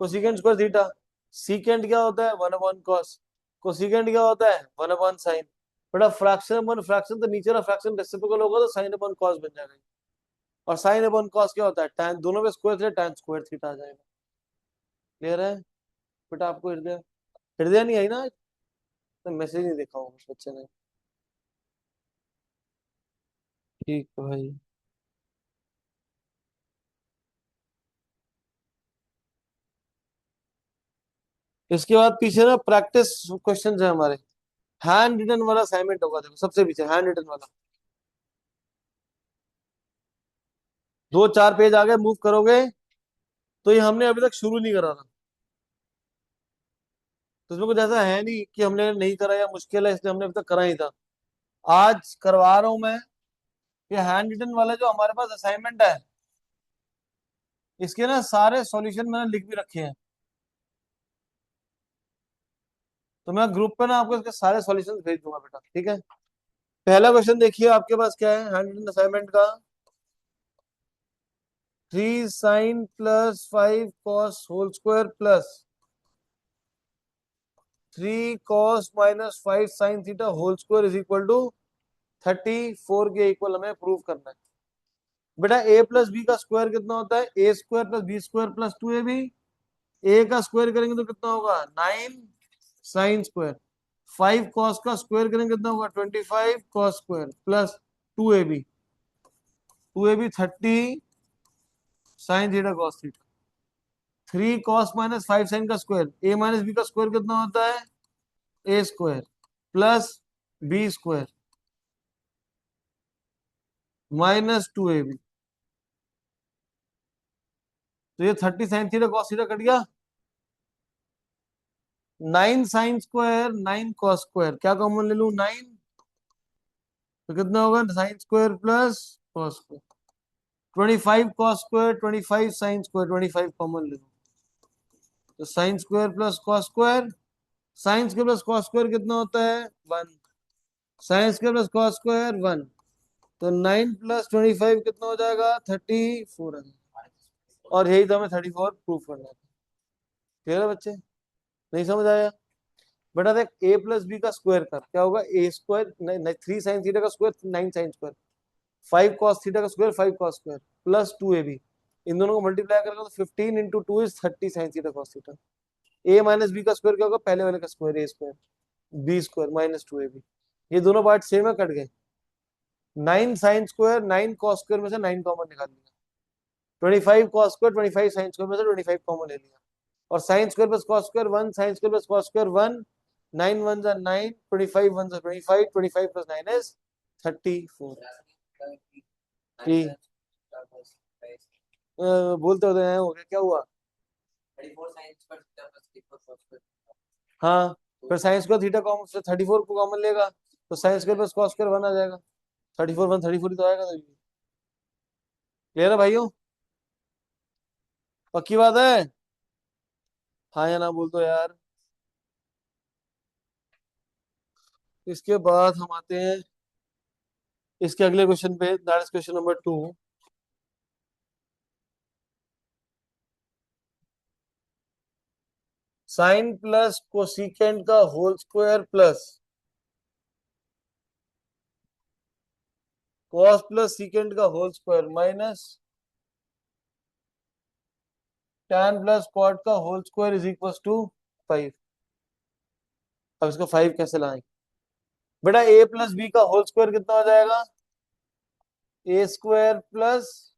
कोसिकेंट स्क्वायर थीटा। सीकेंट क्या होता है 1/cos, कोसिकेंट क्या होता है 1/sin। बड़ा फ्रैक्शन अपन फ्रैक्शन तो नीचे वाला फ्रैक्शन रेसिप्रोकल होगा, तो sin/cos बन जाएगा। और sin/cos क्या होता है tan, दोनों में स्क्वायर थे tan स्क्वायर थीटा आ जाएगा। क्लियर है बेटा? आपको हृदय हृदय नहीं आई ना, तो मैसेज नहीं देखा होगा बच्चे ने। ठीक है भाई। इसके बाद पीछे ना प्रैक्टिस क्वेश्चन है हमारे, हैंड रिटन वाला असाइनमेंट होगा, देखो सबसे पीछे हैंड रिटन वाला। 2-4 पेज आगे मूव करोगे तो ये हमने अभी तक शुरू नहीं करा था, तो इसमें कुछ ऐसा है नहीं कि हमने नहीं करा या मुश्किल है इसलिए हमने अभी तक करा ही था। आज करवा रहा हूं मैं। ये हैंड रिटन वाला जो हमारे पास असाइनमेंट है, इसके ना सारे सॉल्यूशन मैंने लिख भी रखे हैं, तो मैं ग्रुप पे ना आपको इसके सारे सॉल्यूशन भेज दूंगा बेटा, ठीक है? पहला क्वेश्चन देखिए आपके पास क्या है हैंड रिटन असाइनमेंट का। 3 sin + 5 cos whole square plus 3 cos - 5 sin theta whole square is equal to 34 के इक्वल हमें प्रूव करना है। बेटा a + b का स्क्वायर कितना होता है a² + b² + 2ab। a का स्क्वायर करेंगे तो कितना होगा 9 sin स्क्वायर, 5 cos का स्क्वायर करेंगे कितना होगा 25 cos square plus 2ab, 30 sin theta cos theta. 3 cos - 5 sin का स्क्वायर a - b का स्क्वायर कितना होता है a² प्लस b² -2ab। तो ये 30 sin theta cos theta cut गया। 9 sin स्क्वायर 9 cos स्क्वायर, क्या कॉमन ले लूं 9, तो कितना होगा sin square plus cos square. 25 cos square 25 sin square, 25 common ले लो, तो sin square plus cos square. sin square plus cos square कितना होता है 1, sin square plus cos square 1, तो 9 + 25 कितना हो जाएगा 34 आ जाएगा। और यही तो हमें 34 प्रूफ करना था। क्लियर है बच्चे? नहीं समझ आया? बेटा देख, ए प्लस बी का स्क्वायर कर, क्या होगा, ए स्क्वायर, 3 sin थीटा का square 9 sin square, 5 cos theta का square 5 cos square, plus 2ab। इन दोनों को मल्टीप्लाई करेगा तो 15 × 2 = 30 sin theta cos theta. A minus B का स्क्वायर क्या होगा, पहले वाले का square A square, B square minus 2ab। ये दोनों पार्ट सेम है, कट गए। 9 sin स्क्वायर 9 cos स्क्वायर में से 9 कॉमन निकाल लिया, 25 cos स्क्वायर 25 sin स्क्वायर में से 25 कॉमन ले लिया, और sine square plus cos square 1 sin square plus cos square 1, 9 1 जा 9, 25 1 जा 25, 25 + 9 इज 34। ठीक, बोलते होते हैं, हो गया, क्या हुआ। हाँ, फिर साइन स्क्वायर थीटा कॉमन से 34 को कॉमन लेगा, तो sign square plus cos square 1 आ जाएगा। 34 1 34 ही तो आएगा तभी। क्लियर है भाइयों, पक्की बात है। हाँ या ना बोल दो यार। इसके बाद हम आते हैं इसके अगले क्वेश्चन पे, that is question number 2। Sine plus cosecant का whole square plus cos plus secant का whole square minus tan plus cot का whole square is equal to 5। अब इसको 5 कैसे लाएं। बेटा ए प्लस बी का होल स्क्वायर कितना हो जाएगा, A square plus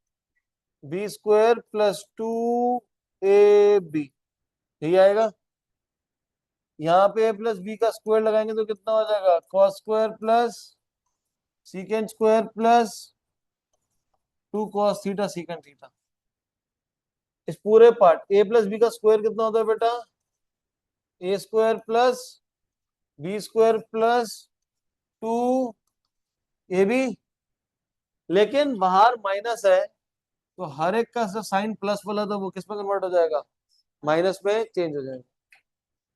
B square plus 2ab, यही आएगा। यहाँ पे ए प्लस बी का स्क्वायर लगाएंगे तो कितना हो जाएगा, cos square plus secant square plus 2 cos theta secant theta. इस पूरे पार्ट ए प्लस बी का स्क्वायर कितना होता है बेटा, A square plus B square plus 2ab, लेकिन बाहर माइनस है, तो हर एक का साइन प्लस वाला था वो किस में कन्वर्ट हो जाएगा, माइनस में चेंज हो जाएगा।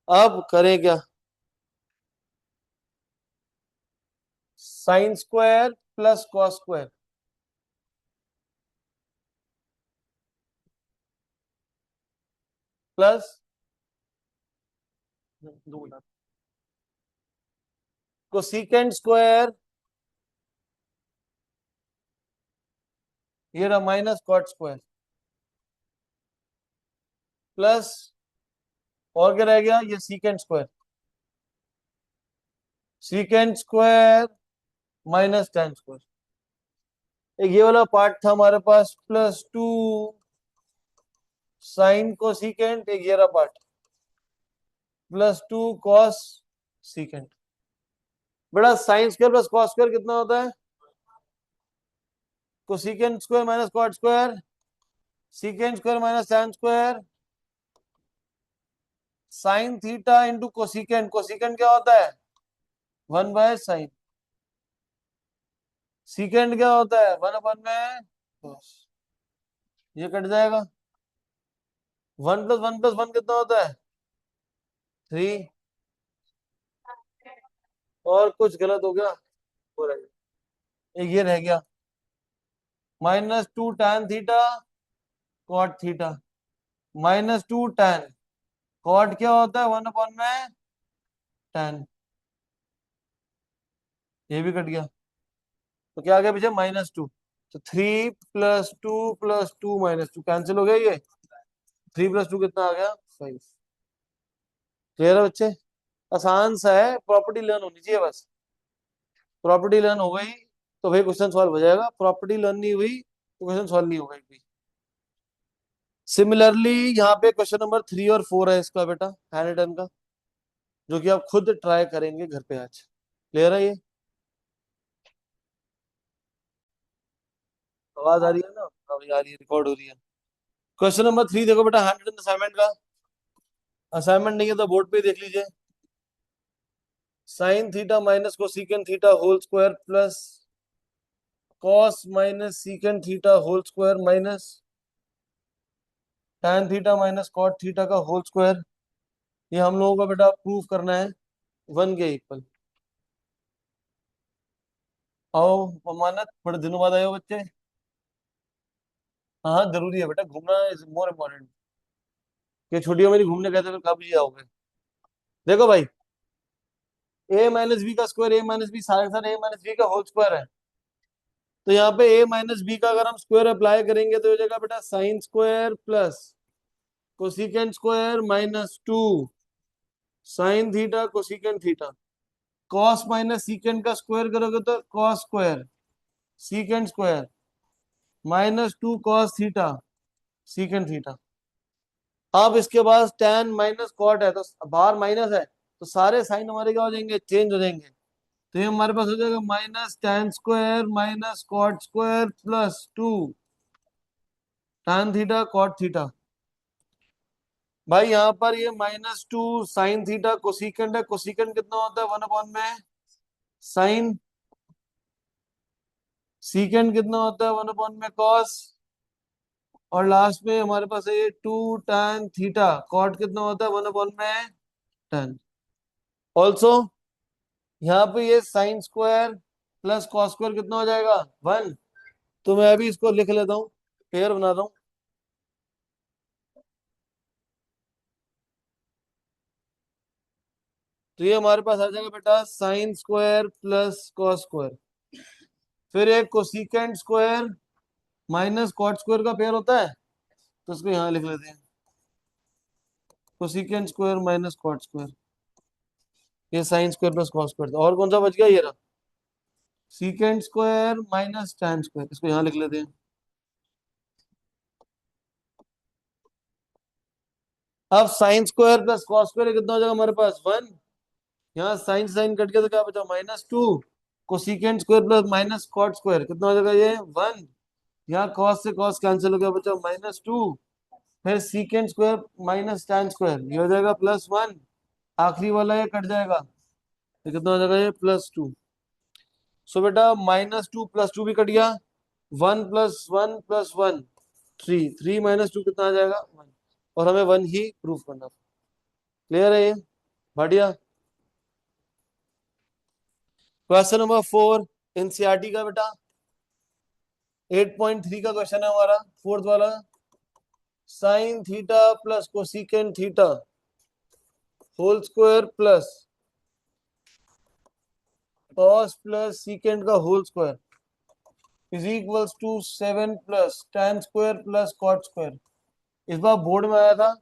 अब करें क्या, sign square plus cos square plus cosecant square, ये रहा माइनस कॉट स्क्वायर, प्लस और क्या रह गया, ये secant square, secant square minus tan square. एक ये वाला पार्ट था हमारे पास, प्लस 2 साइन को सीकेंट, एक ये रहा पार्ट प्लस 2 कॉस सीकेंट। बेटा sine square plus cos square कितना होता है, cosecant square minus cot square, secant square minus tan square, sine theta into cosecant, cosecant क्या होता है 1/sin, सीकेंट क्या होता है 1/में cos। ये कट जाएगा, 1 + 1 + 1 कितना होता है 3, और कुछ गलत हो गया, हो रहा है एक ये रह गया, -2 tan theta cot theta, -2 tan cot क्या होता है 1/में tan, ये भी कट गया, तो क्या आ गया पीछे -2, तो 3 + 2 + 2 -2 कैंसिल हो गया, ये 3 + 2 कितना आ गया 5। क्लियर है बच्चे, आसान सा है, प्रॉपर्टी लर्न होनी चाहिए बस। प्रॉपर्टी लर्न हो गई तो भाई क्वेश्चन सॉल्व हो जाएगा, प्रॉपर्टी लर्न नहीं हुई तो क्वेश्चन सॉल्व नहीं होगा एक भी। सिमिलरली यहाँ पे क्वेश्चन नंबर 3 और 4 है इसका बेटा, हैनिटन का, जो कि आप खुद ट्राई करेंगे घर पे आज। क्लियर है ये, आवाज आ रही है ना, अभी आ रही है, रिकॉर्ड हो रही है। क्वेश्चन नंबर 3 देखो बेटा, हैंडरिटन असाइनमेंट का, असाइनमेंट नहीं है तो बोर्ड पे देख लीजिए। Sine theta minus cosecant theta whole square plus cos minus secant theta whole square minus tan theta minus cot theta का होल स्क्वायर, ये हम लोगों का बेटा प्रूफ करना है 1 के इक्वल। आओ अमानत, बड़े दिनों बाद आए हो बच्चे। हाँ हाँ, जरूरी है बेटा, घूमना इज मोर इम्पोर्टेंट। कि छुट्टियों में नहीं घूमने गए थे, फिर कब जी आओगे। देखो भाई, ए माइनस बी का स्क्वायर, ए माइनस बी सारे सारे ए माइनस बी का होल स्क्वायर है। तो यहाँ पे ए माइनस बी का अगर हम स्क्वायर अप्लाई करेंगे तो हो जाएगा बेटा sine square plus cosecant square minus 2 sine theta cosecant theta. Cos minus secant का स्क्वायर करोगे तो cos square secant square minus 2 cos theta secant theta. अब इसके बाद tan माइनस कॉट है तो बाहर माइनस है, तो सारे साइन हमारे क्या हो जाएंगे, चेंज हो जाएंगे। तो ये हमारे पास हो जाएगा minus tan square minus cot square plus 2 tan theta cot theta. भाई यहाँ पर ये माइनस 2 साइन थीटा कोसिकेंट है, कोसिकेंट कितना होता है 1 अपॉन में साइन, सीकेंट कितना होता है 1 अपॉन में कॉस, और लास्ट में हमारे पास है ये 2 tan थीटा, कॉट कितना होता है 1 अपॉन में tan। ऑल्सो यहाँ पे ये sine square plus cos square कितना हो जाएगा 1। तो मैं अभी इसको लिख लेता हूँ, पेयर बना रहा हूँ। तो ये हमारे पास आ जाएगा बेटा sine square plus cos square, फिर एक cosecant square minus cot square का पेयर होता है, तो इसको यहाँ लिख लेते हैं cosecant square minus cot square. ये sine square plus cos square था, और कौन सा बच गया, ये रहा secant square minus tan square, इसको यहाँ लिख लेते हैं। अब sine square plus cos square कितना हो जाएगा हमारे पास 1, यहाँ साइन साइन कट के तो क्या बचा -2, cosecant square plus minus cot square कितना हो जाएगा ये 1, यहाँ कॉस से कॉस कैंसिल हो गया बचा -2, फिर secant square minus tan square ये हो जाएगा +1, आखिरी वाला ये कट जाएगा, ये कितना हो जाएगा ये +2। सो बेटा -2 +2 भी कट गया, 1 + 1 + 1 3, 3 - 2 कितना आ जाएगा 1, और हमें 1 ही प्रूफ करना। क्लियर है ये, बढ़िया। क्वेश्चन नंबर 4 एनसीईआरटी का बेटा 8.3 का क्वेश्चन है हमारा, फोर्थ वाला। Sine theta plus cosecant theta whole square plus cos plus secant का whole square is equals to 7 plus tan square plus cot square. इस बार बोर्ड में आया था,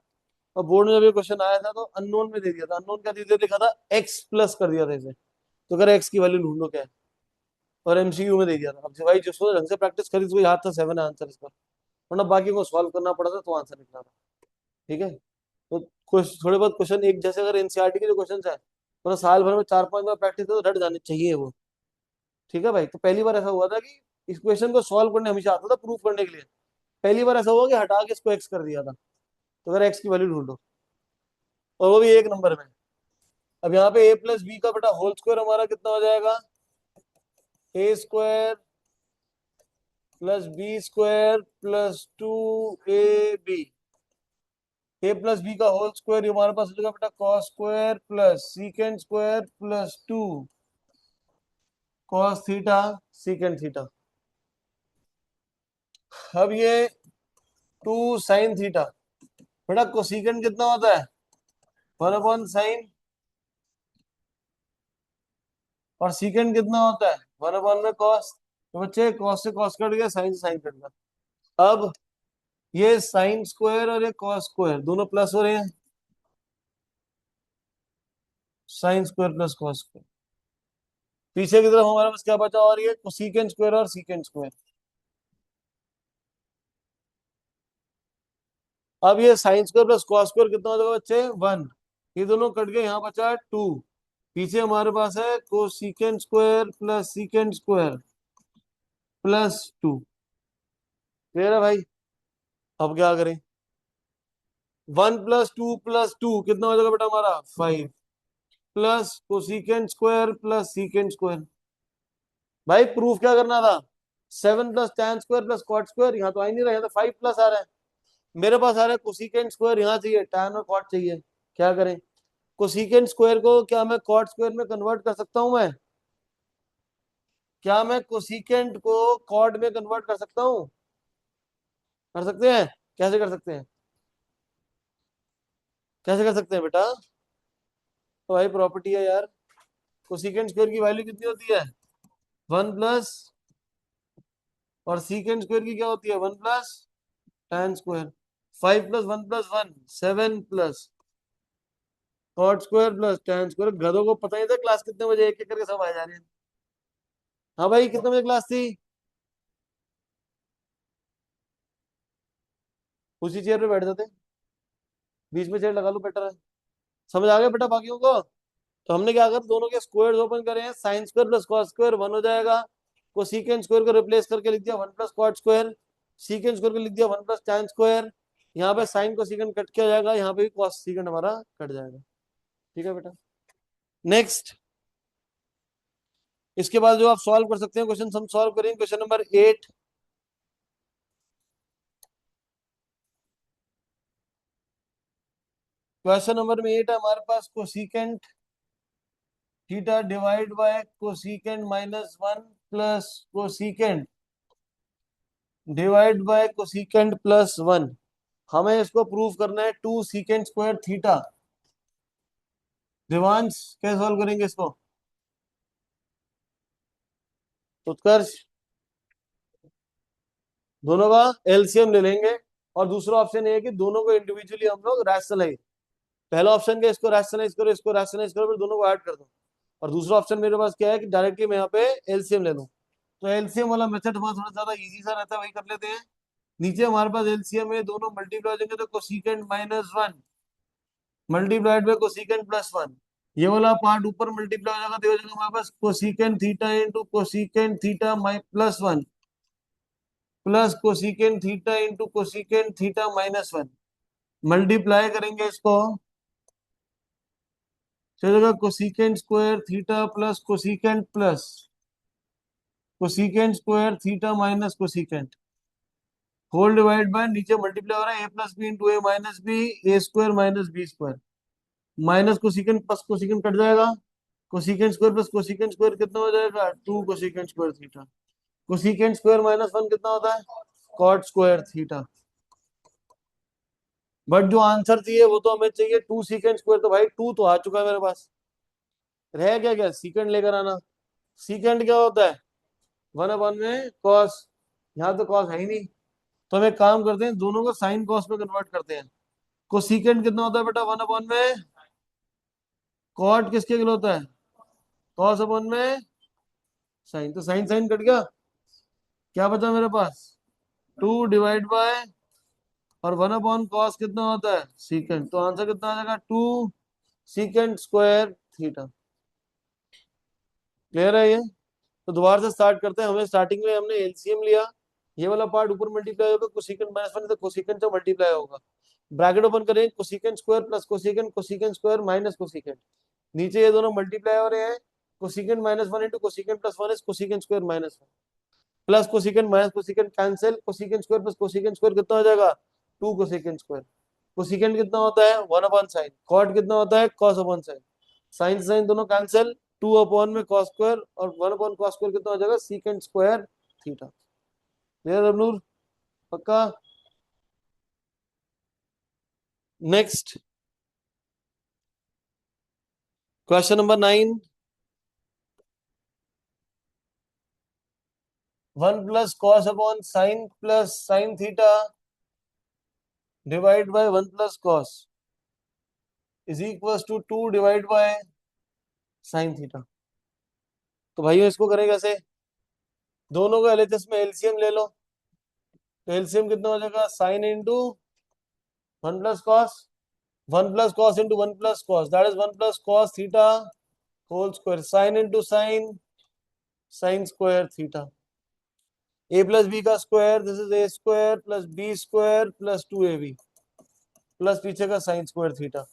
और बोर्ड में जब ये क्वेश्चन आया था तो अननोन में दे दिया था, अननोन क्या दे दिया, लिखा था x प्लस कर दिया था इसे, तो अगर x की वैल्यू ढूंढो क्या है, और एमसीक्यू में दे दिया था। अब भाई जिसको ढंग से प्रैक्टिस करी तो याद था 7 आंसर इसका, वरना बाकी को सॉल्व करना पड़ा था तो आंसर निकला था। ठीक है, तो कुछ थोड़े बहुत क्वेश्चन एक जैसे, अगर एनसीईआरटी के जो क्वेश्चन है मतलब साल भर में 4-5 बार प्रैक्टिस तो रट जाने चाहिए वो। ठीक है भाई, तो पहली बार ऐसा हुआ था कि इस क्वेश्चन को सॉल्व करने हमेशा आता था प्रूफ करने के लिए, पहली बार ऐसा हुआ कि हटा के इसको एक्स कर दिया था, तो अगर एक्स की वैल्यू ढूंढो, और वो भी 1 नंबर में। अब यहाँ पे a प्लस बी का बेटा होल स्क्वायर हमारा कितना हो जाएगा, A square plus B square +2ab, A plus B का होल स्क्वायर हमारे पास हो जाएगा बेटा cos square plus secant square +2 cos theta secant theta. अब ये 2 साइन थीटा, बेटा कोसिकेंड कितना होता है 1/sin, और सीकेंड कितना होता है 1/cos। तो बच्चे कॉस से कॉस कट गया, साइन से साइन कट गया। अब ये साइन स्क्वायर और ये कॉस स्क्वायर दोनों प्लस हो रहे हैं, sign square plus cos square. पीछे की तरफ हमारे पास क्या बचा, और ये कोसिकेंड स्क्वायर और सीकेंड स्क्वायर। अब ये sine square plus cos square कितना हो जाएगा बच्चे 1, ये दोनों कट गए, यहाँ बचा 2। पीछे हमारे पास है cosecant square plus secant square +2। Clear है भाई, अब क्या करें, 1 + 2 + 2 कितना हो जाएगा बेटा हमारा 5, plus cosecant square plus secant square. भाई प्रूफ क्या करना था, 7 plus tan square plus cot square, यहाँ तो आ ही नहीं रहा, यहाँ तो 5 प्लस आ रहा है। मेरे पास आ रहा है कोसिकेंड स्क्वायर, यहाँ चाहिए tan और कॉट चाहिए, क्या करें। कोसिकेंड स्क्वायर को क्या मैं कॉट स्क्वायर में कन्वर्ट कर सकता हूँ, मैं क्या मैं कोसिकेंड को कॉट में कन्वर्ट कर सकता हूँ, कर सकते हैं, कैसे कर सकते हैं, कैसे कर सकते हैं बेटा, तो भाई प्रॉपर्टी है यार, कोसिकेंट स्क्वायर की वैल्यू कितनी होती है? 1 प्लस, और सीकेंट स्क्वायर की क्या होती है? 1 plus tan square. 5 plus 1 plus 1 7 plus cot square plus tan square. गधों को पता नहीं था क्लास कितने बजे, एक एक करके सब आ जा रहे हैं। हाँ भाई, कितने बजे क्लास थी? उसी चेयर पे बैठ जाते, बीच में चेयर लगा लो, बेटर है। समझ आ गया बेटा बाकियों को? तो हमने क्या कर, दोनों के स्क्वायर्स ओपन करे हैं, sign square plus cos square 1 हो जाएगा। को सीकेंट स्क्वायर को रिप्लेस करके लिख दिया 1 plus cot square. Secant square को लिख दिया 1 प्लस tan स्क्वायर। यहाँ पे साइन को सीकेंट कट किया जाएगा, यहाँ पे भी कॉस सीकेंट हमारा कट जाएगा। ठीक है बेटा। नेक्स्ट, इसके बाद जो आप सॉल्व कर सकते हैं क्वेश्चन, हम सॉल्व करेंगे क्वेश्चन नंबर 8। क्वेश्चन नंबर में 8 है हमारे पास, cosecant theta divide by cosecant -1 plus cosecant divide by cosecant +1। हमें इसको प्रूव करना है 2 सीकेंट स्क्वायर थीटा। दिवांश कैसे सॉल्व करेंगे इसको? उत्कर्ष, दोनों का एलसीएम ले लेंगे। और दूसरा ऑप्शन ये है कि दोनों को इंडिविजुअली हम लोग रैशनलाइज, पहला ऑप्शन क्या, इसको रैशनलाइज करो, इसको रैशनलाइज करो, फिर दोनों को ऐड कर दो। और दूसरा ऑप्शन मेरे पास क्या है कि डायरेक्टली मैं यहाँ पे एलसीएम ले लूँ। तो एलसीएम वाला मेथड हमारा थोड़ा ज्यादा इजी सा रहता है, वही कर लेते हैं। नीचे हमारे पास एलसीएम है, दोनों मल्टीप्लाई हो जाएंगे तो कोसिकेंट -1 मल्टीप्लाइड बाय कोसिकेंट +1। ये वाला पार्ट ऊपर मल्टीप्लाई हो जाएगा तो हो जाएगा हमारे पास cosecant theta into cosecant theta +1 plus cosecant theta into cosecant theta -1। Multiply करेंगे इसको, चलेगा cosecant square theta plus cosecant plus cosecant square theta minus cosecant whole divide by, नीचे मल्टीप्लाई हो रहा है a+b into a minus B, A square minus B square, minus cosecant plus cosecant cut जाएगा। Cosecant square plus cosecant square कितना हो जाएगा? 2 cosecant square theta. Cosecant square -1 कितना होता है? Cot square theta. बट जो आंसर चाहिए वो तो हमें चाहिए 2 सीकेंट स्क्वायर, तो भाई 2 तो आ चुका है मेरे पास, रह क्या क्या, सीकेंट लेकर आना। सीकेंट क्या होता है? 1/1 में कॉस, यहाँ तो कॉस है ही नहीं, तो हम एक काम करते हैं, दोनों को साइन कॉस में कन्वर्ट करते हैं। कोसिकेंट कितना होता है बेटा 1/1 में? कॉट किसके लिए होता है? कॉस अपन में साइन, तो साइन साइन कट गया, क्या बचा मेरे पास? 2 डिवाइड बाय, और 1/cos कितना होता है? सीकेंट। तो आंसर कितना आ जाएगा? 2 सीकेंट स्क्वायर थीटा। क्लियर है ये? तो दोबारा से स्टार्ट करते हैं। हमें स्टार्टिंग में हमने एलसीएम लिया, ये वाला पार्ट ऊपर मल्टीप्लाई होगा कोसिकेंट -1, तो कोसिकेंट से मल्टीप्लाई होगा। ब्रैकेट ओपन करें, cosecant square plus cosecant, cosecant square minus cosecant, नीचे ये दोनों मल्टीप्लाई हो रहे हैं। Cosecant -1 into cosecant +1 is cosecant square -1 plus cosecant minus cosecant cancel, cosecant square plus cosecant square कितना हो जाएगा? 2 कोसिकेंट स्क्वायर। कोसिकेंट कितना होता है? 1/sin। कॉट कितना होता है? cos/sin। साइन साइन दोनों कैंसिल, 2 में cos स्क्वायर, और 1/cos स्क्वायर कितना हो जाएगा? Secant square theta. Clear Abnoor? पक्का? Next, question number 9। 1 + cos/sin plus sine theta divide by 1 + cos is equal to 2 divide by sine theta. तो भाइयों इसको करें कैसे? दोनों को एलएचएस में एलसीएम ले लो, तो एलसीएम कितना हो जाएगा? Sine into 1 + cos, 1 + cos into 1 + cos, that is 1 + cos theta whole square, sine into sine, sine square theta. a+b का square, this is a square plus b square plus 2ab plus पीछे का sign square theta.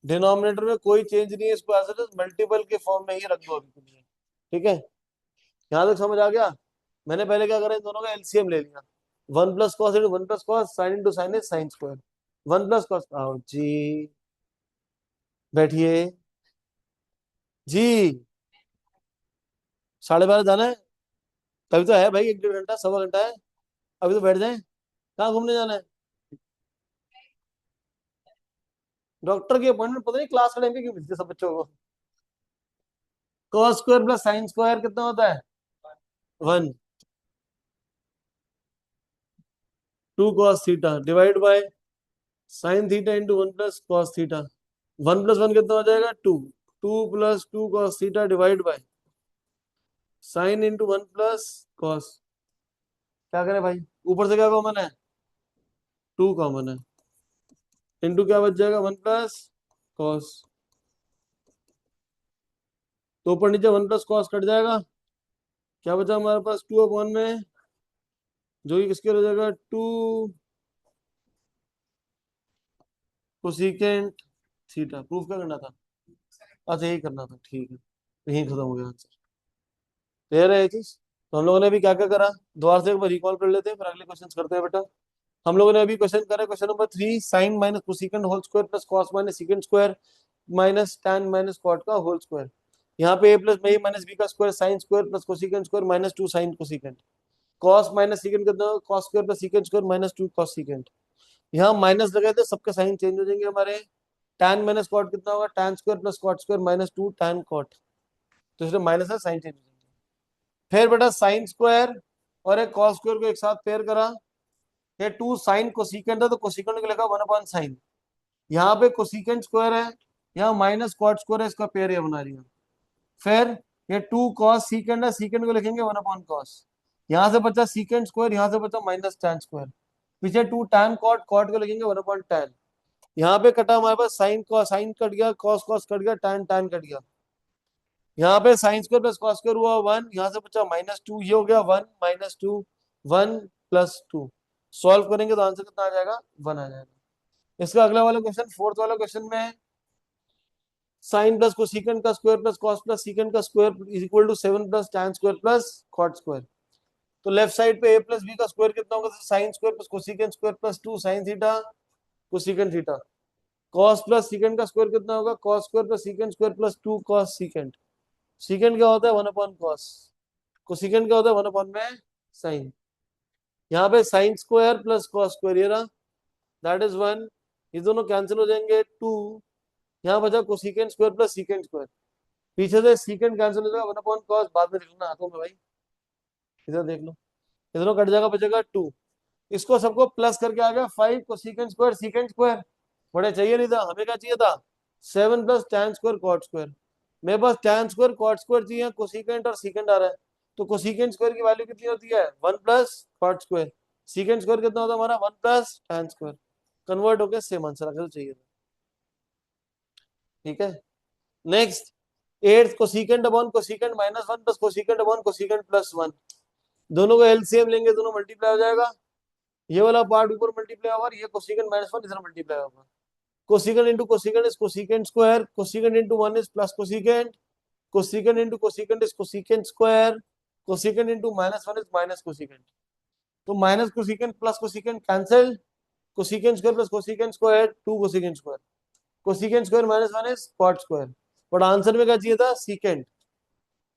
Denominator में कोई change नहीं है, इसको as it is multiple के form में ही रख दो अभी के लिए। ठीक है, यहां तक समझ आ गया? मैंने पहले क्या करा, इन दोनों का एलसीएम ले लिया। 1 + cos into 1 + cos, sign into sine is sine square. 1 + cos, आओ जी, बैठिए जी। 12:30 जाना है? तभी तो है भाई, 1 1.5 घंटा, 1.25 घंटा है। अभी तो बैठ जाए, कहाँ घूमने जाना है? डॉक्टर की अपॉइंटमेंट पता नहीं क्लास के टाइम पे क्यों मिलती है सब बच्चों को। Cos square plus sine square कितना होता है? 1। 2 cos theta divide by sine theta into 1 plus cos theta. 1 plus 1 कितना हो जाएगा? 2। 2 plus 2 cos theta divide by sign into 1 plus cos. क्या करें भाई? ऊपर से क्या कॉमन है? 2 कॉमन है। इंटू क्या बच जाएगा? 1 प्लस कॉस। तो ऊपर नीचे 1 प्लस कॉस कट जाएगा। क्या बचा हमारे पास? 2 अपॉन में जो कि किसके हो जाएगा? 2 कोसिकेंट थीटा। प्रूफ क्या करना था? अच्छा यही करना था, ठीक है। यही खत्म हो गया आंसर। क्लियर है ये चीज? तो हम लोगों ने अभी क्या क्या करा, दोबारा से एक बार रिकॉल कर लेते हैं, फिर अगले क्वेश्चन करते हैं बेटा। हम लोगों ने अभी क्वेश्चन करा question number 3, sine minus cosecant whole square plus cos minus secant square minus tan minus cot का होल स्क्वायर। यहाँ पे a plus B minus B का square sine square plus cosecant square minus 2 sine cosecant. Cos minus secant कितना होगा? Cos square plus secant square minus 2 cos secant. यहाँ minus लगाए थे, सबके साइन चेंज हो जाएंगे हमारे। tan माइनस कॉट कितना होगा? tan square plus cot square minus 2 tan cot. तो इसलिए माइनस है, साइन चेंज हो जाएंगे। फिर बेटा साइन स्क्वायर और एक कॉस स्क्वायर को एक साथ पेयर करा। ये 2 साइन कोसिकेंट है तो कोसिकेंट को लिखा 1 अपॉन साइन। यहाँ पे कोसिकेंट स्क्वायर है, यहाँ माइनस कॉट स्क्वायर है, इसका पेयर ये बना रही है। फिर ये 2 कॉस सीकेंड है, सीकेंड को लिखेंगे 1 अपॉन कॉस। यहाँ से बचा सीकेंड स्क्वायर, यहाँ से बचा माइनस tan स्क्वायर। पीछे 2 tan कॉट, कॉट को लिखेंगे 1 अपॉन tan। यहाँ पे कटा हमारे पास साइन, कॉस साइन कट गया, कॉस कॉस कट गया, tan tan कट गया। यहाँ पे sign square plus cos square हुआ 1, यहाँ से बचा -2, ये हो गया 1 -2, 1 प्लस 2। सॉल्व करेंगे तो आंसर कितना आ जाएगा? 1 आ जाएगा। इसका अगला वाला क्वेश्चन, फोर्थ वाला क्वेश्चन में साइन प्लस कोसिकेंट का square plus cos plus secant का square is equal to 7 plus tan square plus cot square. तो लेफ्ट साइड पे a प्लस बी का स्क्वायर कितना होगा? Sine square plus cosecant square plus 2 sine theta cosecant theta. Cos plus secant का square कितना होगा? Cos square plus secant square plus 2 cos secant. Secant क्या होता है? 1 अपॉन कॉस। कोसिकेंट क्या होता है? 1 अपॉन में साइन। यहाँ पे sign square plus cos square ये रहा, दैट इज 1। ये दोनों कैंसिल हो जाएंगे, 2। यहाँ बचा cosecant square plus secant square. पीछे से सीकेंट कैंसिल हो जाएगा, 1 अपॉन कॉस बाद में लिखना हाथों में भाई। इधर देख लो, इधरों कट जाएगा, बचेगा 2। इसको सबको प्लस करके आ गया 5 कोसिकेंट स्क्वायर सीकेंट स्क्वायर। बड़े चाहिए नहीं था, हमें क्या चाहिए था? 7 plus tan square cot square. मेरे पास tan स्क्वायर कॉट स्क्वायर चाहिए, कोसिकेंट और सीकेंट आ रहा है। तो कोसिकेंट स्क्वायर की वैल्यू कितनी होती है? 1 plus cot square. Secant square कितना होता है हमारा? 1 प्लस tan स्क्वायर। कन्वर्ट होकर सेम आंसर आकर चाहिए था। ठीक है। Next, eighth cosecant upon cosecant minus 1 plus cosecant upon cosecant plus 1। दोनों को एलसीएम लेंगे, दोनों मल्टीप्लाई हो जाएगा। ये वाला पार्ट ऊपर मल्टीप्लाई होगा, ये कोसिकेंट माइनस 1 इधर मल्टीप्लाई होगा। Cosecant into cosecant is cosecant square, cosecant into 1 is plus cosecant, cosecant into cosecant is cosecant square, cosecant into minus 1 is minus cosecant. तो minus cosecant plus cosecant cancel, cosecant square plus cosecant square 2 cosecant square, cosecant square minus 1 is cot square. But answer में क्या चाहिए था? Secant.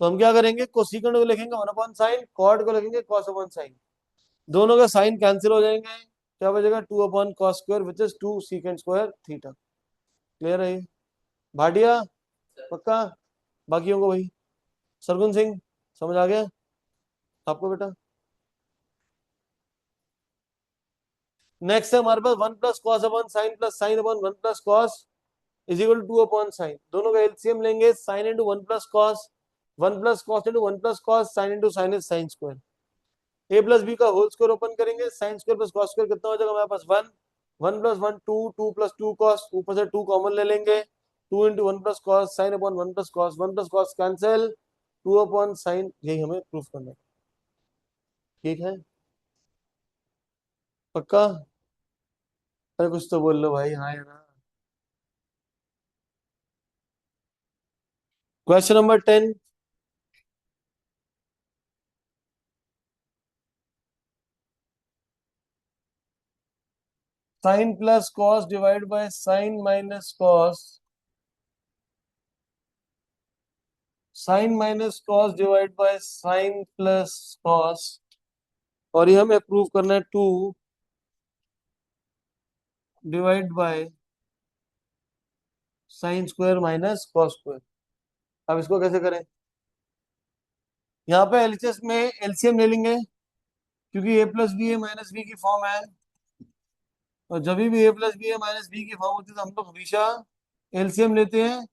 तो हम क्या करेंगे? Cosecant को लिखेंगे 1 अपॉन साइन, कॉट को लिखेंगे कॉस अपॉन साइन। दोनों का साइन कैंसिल हो जाएंगे, क्या बचेगा? 2 upon cos square which is 2 secant square theta. Clear है ये? भाटिया पक्का? बाकियों को भाई? सरगुन सिंह समझ आ गया आपको बेटा? नेक्स्ट है हमारे पास 1 plus cos upon sine plus sine upon 1 plus cos is equal to 2 upon sine. दोनों का एलसीएम लेंगे, sine into 1 plus cos, 1 plus cos into 1 plus cos, sine into sine is sine square. A plus B का whole square open करेंगे, sine square plus cos square कितना हो जाएगा हमारे पास? 1। 1 प्लस 1 2, 2 प्लस 2 कॉस, ऊपर से 2 कॉमन ले लेंगे, 2 into 1 plus cos, sign upon 1 plus cos, 1 plus cos cancel, 2 upon sign. यही हमें प्रूफ करना है। ठीक है? पक्का? अरे कुछ तो बोल लो भाई, हाँ या ना। Question number 10, sine plus cos divide by sine minus cos, sine minus cos divide by sine plus cos. और ये हमें प्रूव करना है 2 divide by sine square minus cos square. अब इसको कैसे करें? यहाँ पे एलएचएस में एलसीएम ले लेंगे, क्योंकि ए प्लस बी ए माइनस बी की फॉर्म है, और जब भी ए प्लस बी ए माइनस बी की फॉर्म होती है तो हम लोग हमेशा एलसीएम लेते हैं,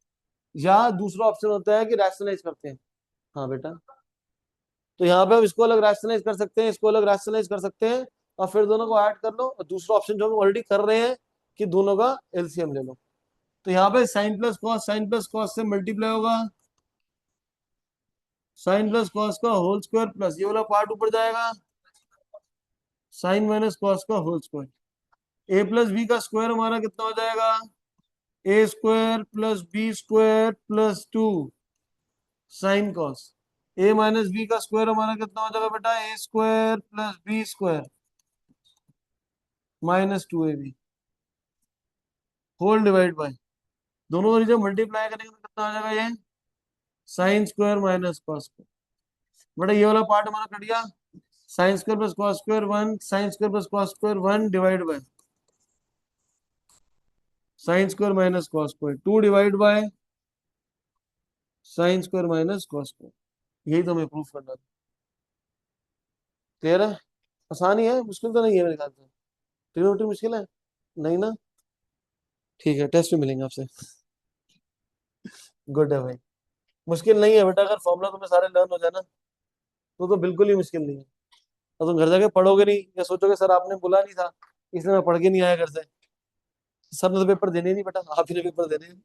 या दूसरा ऑप्शन होता है कि रैशनलाइज करते हैं। हाँ बेटा, तो यहाँ पे हम इसको अलग रैशनलाइज कर सकते हैं, इसको अलग रैशनलाइज कर सकते हैं, और फिर दोनों को ऐड कर लो, और दूसरा ऑप्शन जो हम ऑलरेडी कर रहे हैं कि दोनों का एलसीएम ले लो। तो यहाँ पे साइन प्लस कॉस से मल्टीप्लाई होगा, साइन प्लस कॉस का होल स्क्वायर प्लस ये वाला पार्ट ऊपर जाएगा, साइन माइनस कॉस का whole square. A plus B का स्क्वायर हमारा कितना हो जाएगा, A square plus B square plus 2 sine cos. A minus B का स्क्वायर हमारा कितना हो जाएगा बेटा, A square plus B square minus 2ab whole divide by, दोनों को जब मल्टीप्लाई करेंगे तो कितना आ जाएगा ये, sine square minus cos square. बेटा ये वाला पार्ट हमारा कट गया, sign square plus cos square 1, sign square plus cos square 1 divide by sine square minus cos square 2 divide by sine square minus cos square. यही तो हमें proof करना था। क्लियर है? आसान ही है, मुश्किल तो नहीं है मेरे ख्याल से। ट्रिग्नोमेट्री मुश्किल है? नहीं ना? ठीक है, टेस्ट में मिलेंगे आपसे। गुड है भाई। मुश्किल नहीं है बेटा, अगर फॉर्मूला तुम्हें सारे लर्न हो जाए ना, तो बिल्कुल ही मुश्किल नहीं है। और तुम घर जाके पढ़ोगे नहीं या सोचोगे सर आपने बोला नहीं था इसलिए मैं पढ़ के नहीं आया घर से, सर ने तो पेपर देने ही नहीं बेटा, आप ही ने पेपर देने हैं।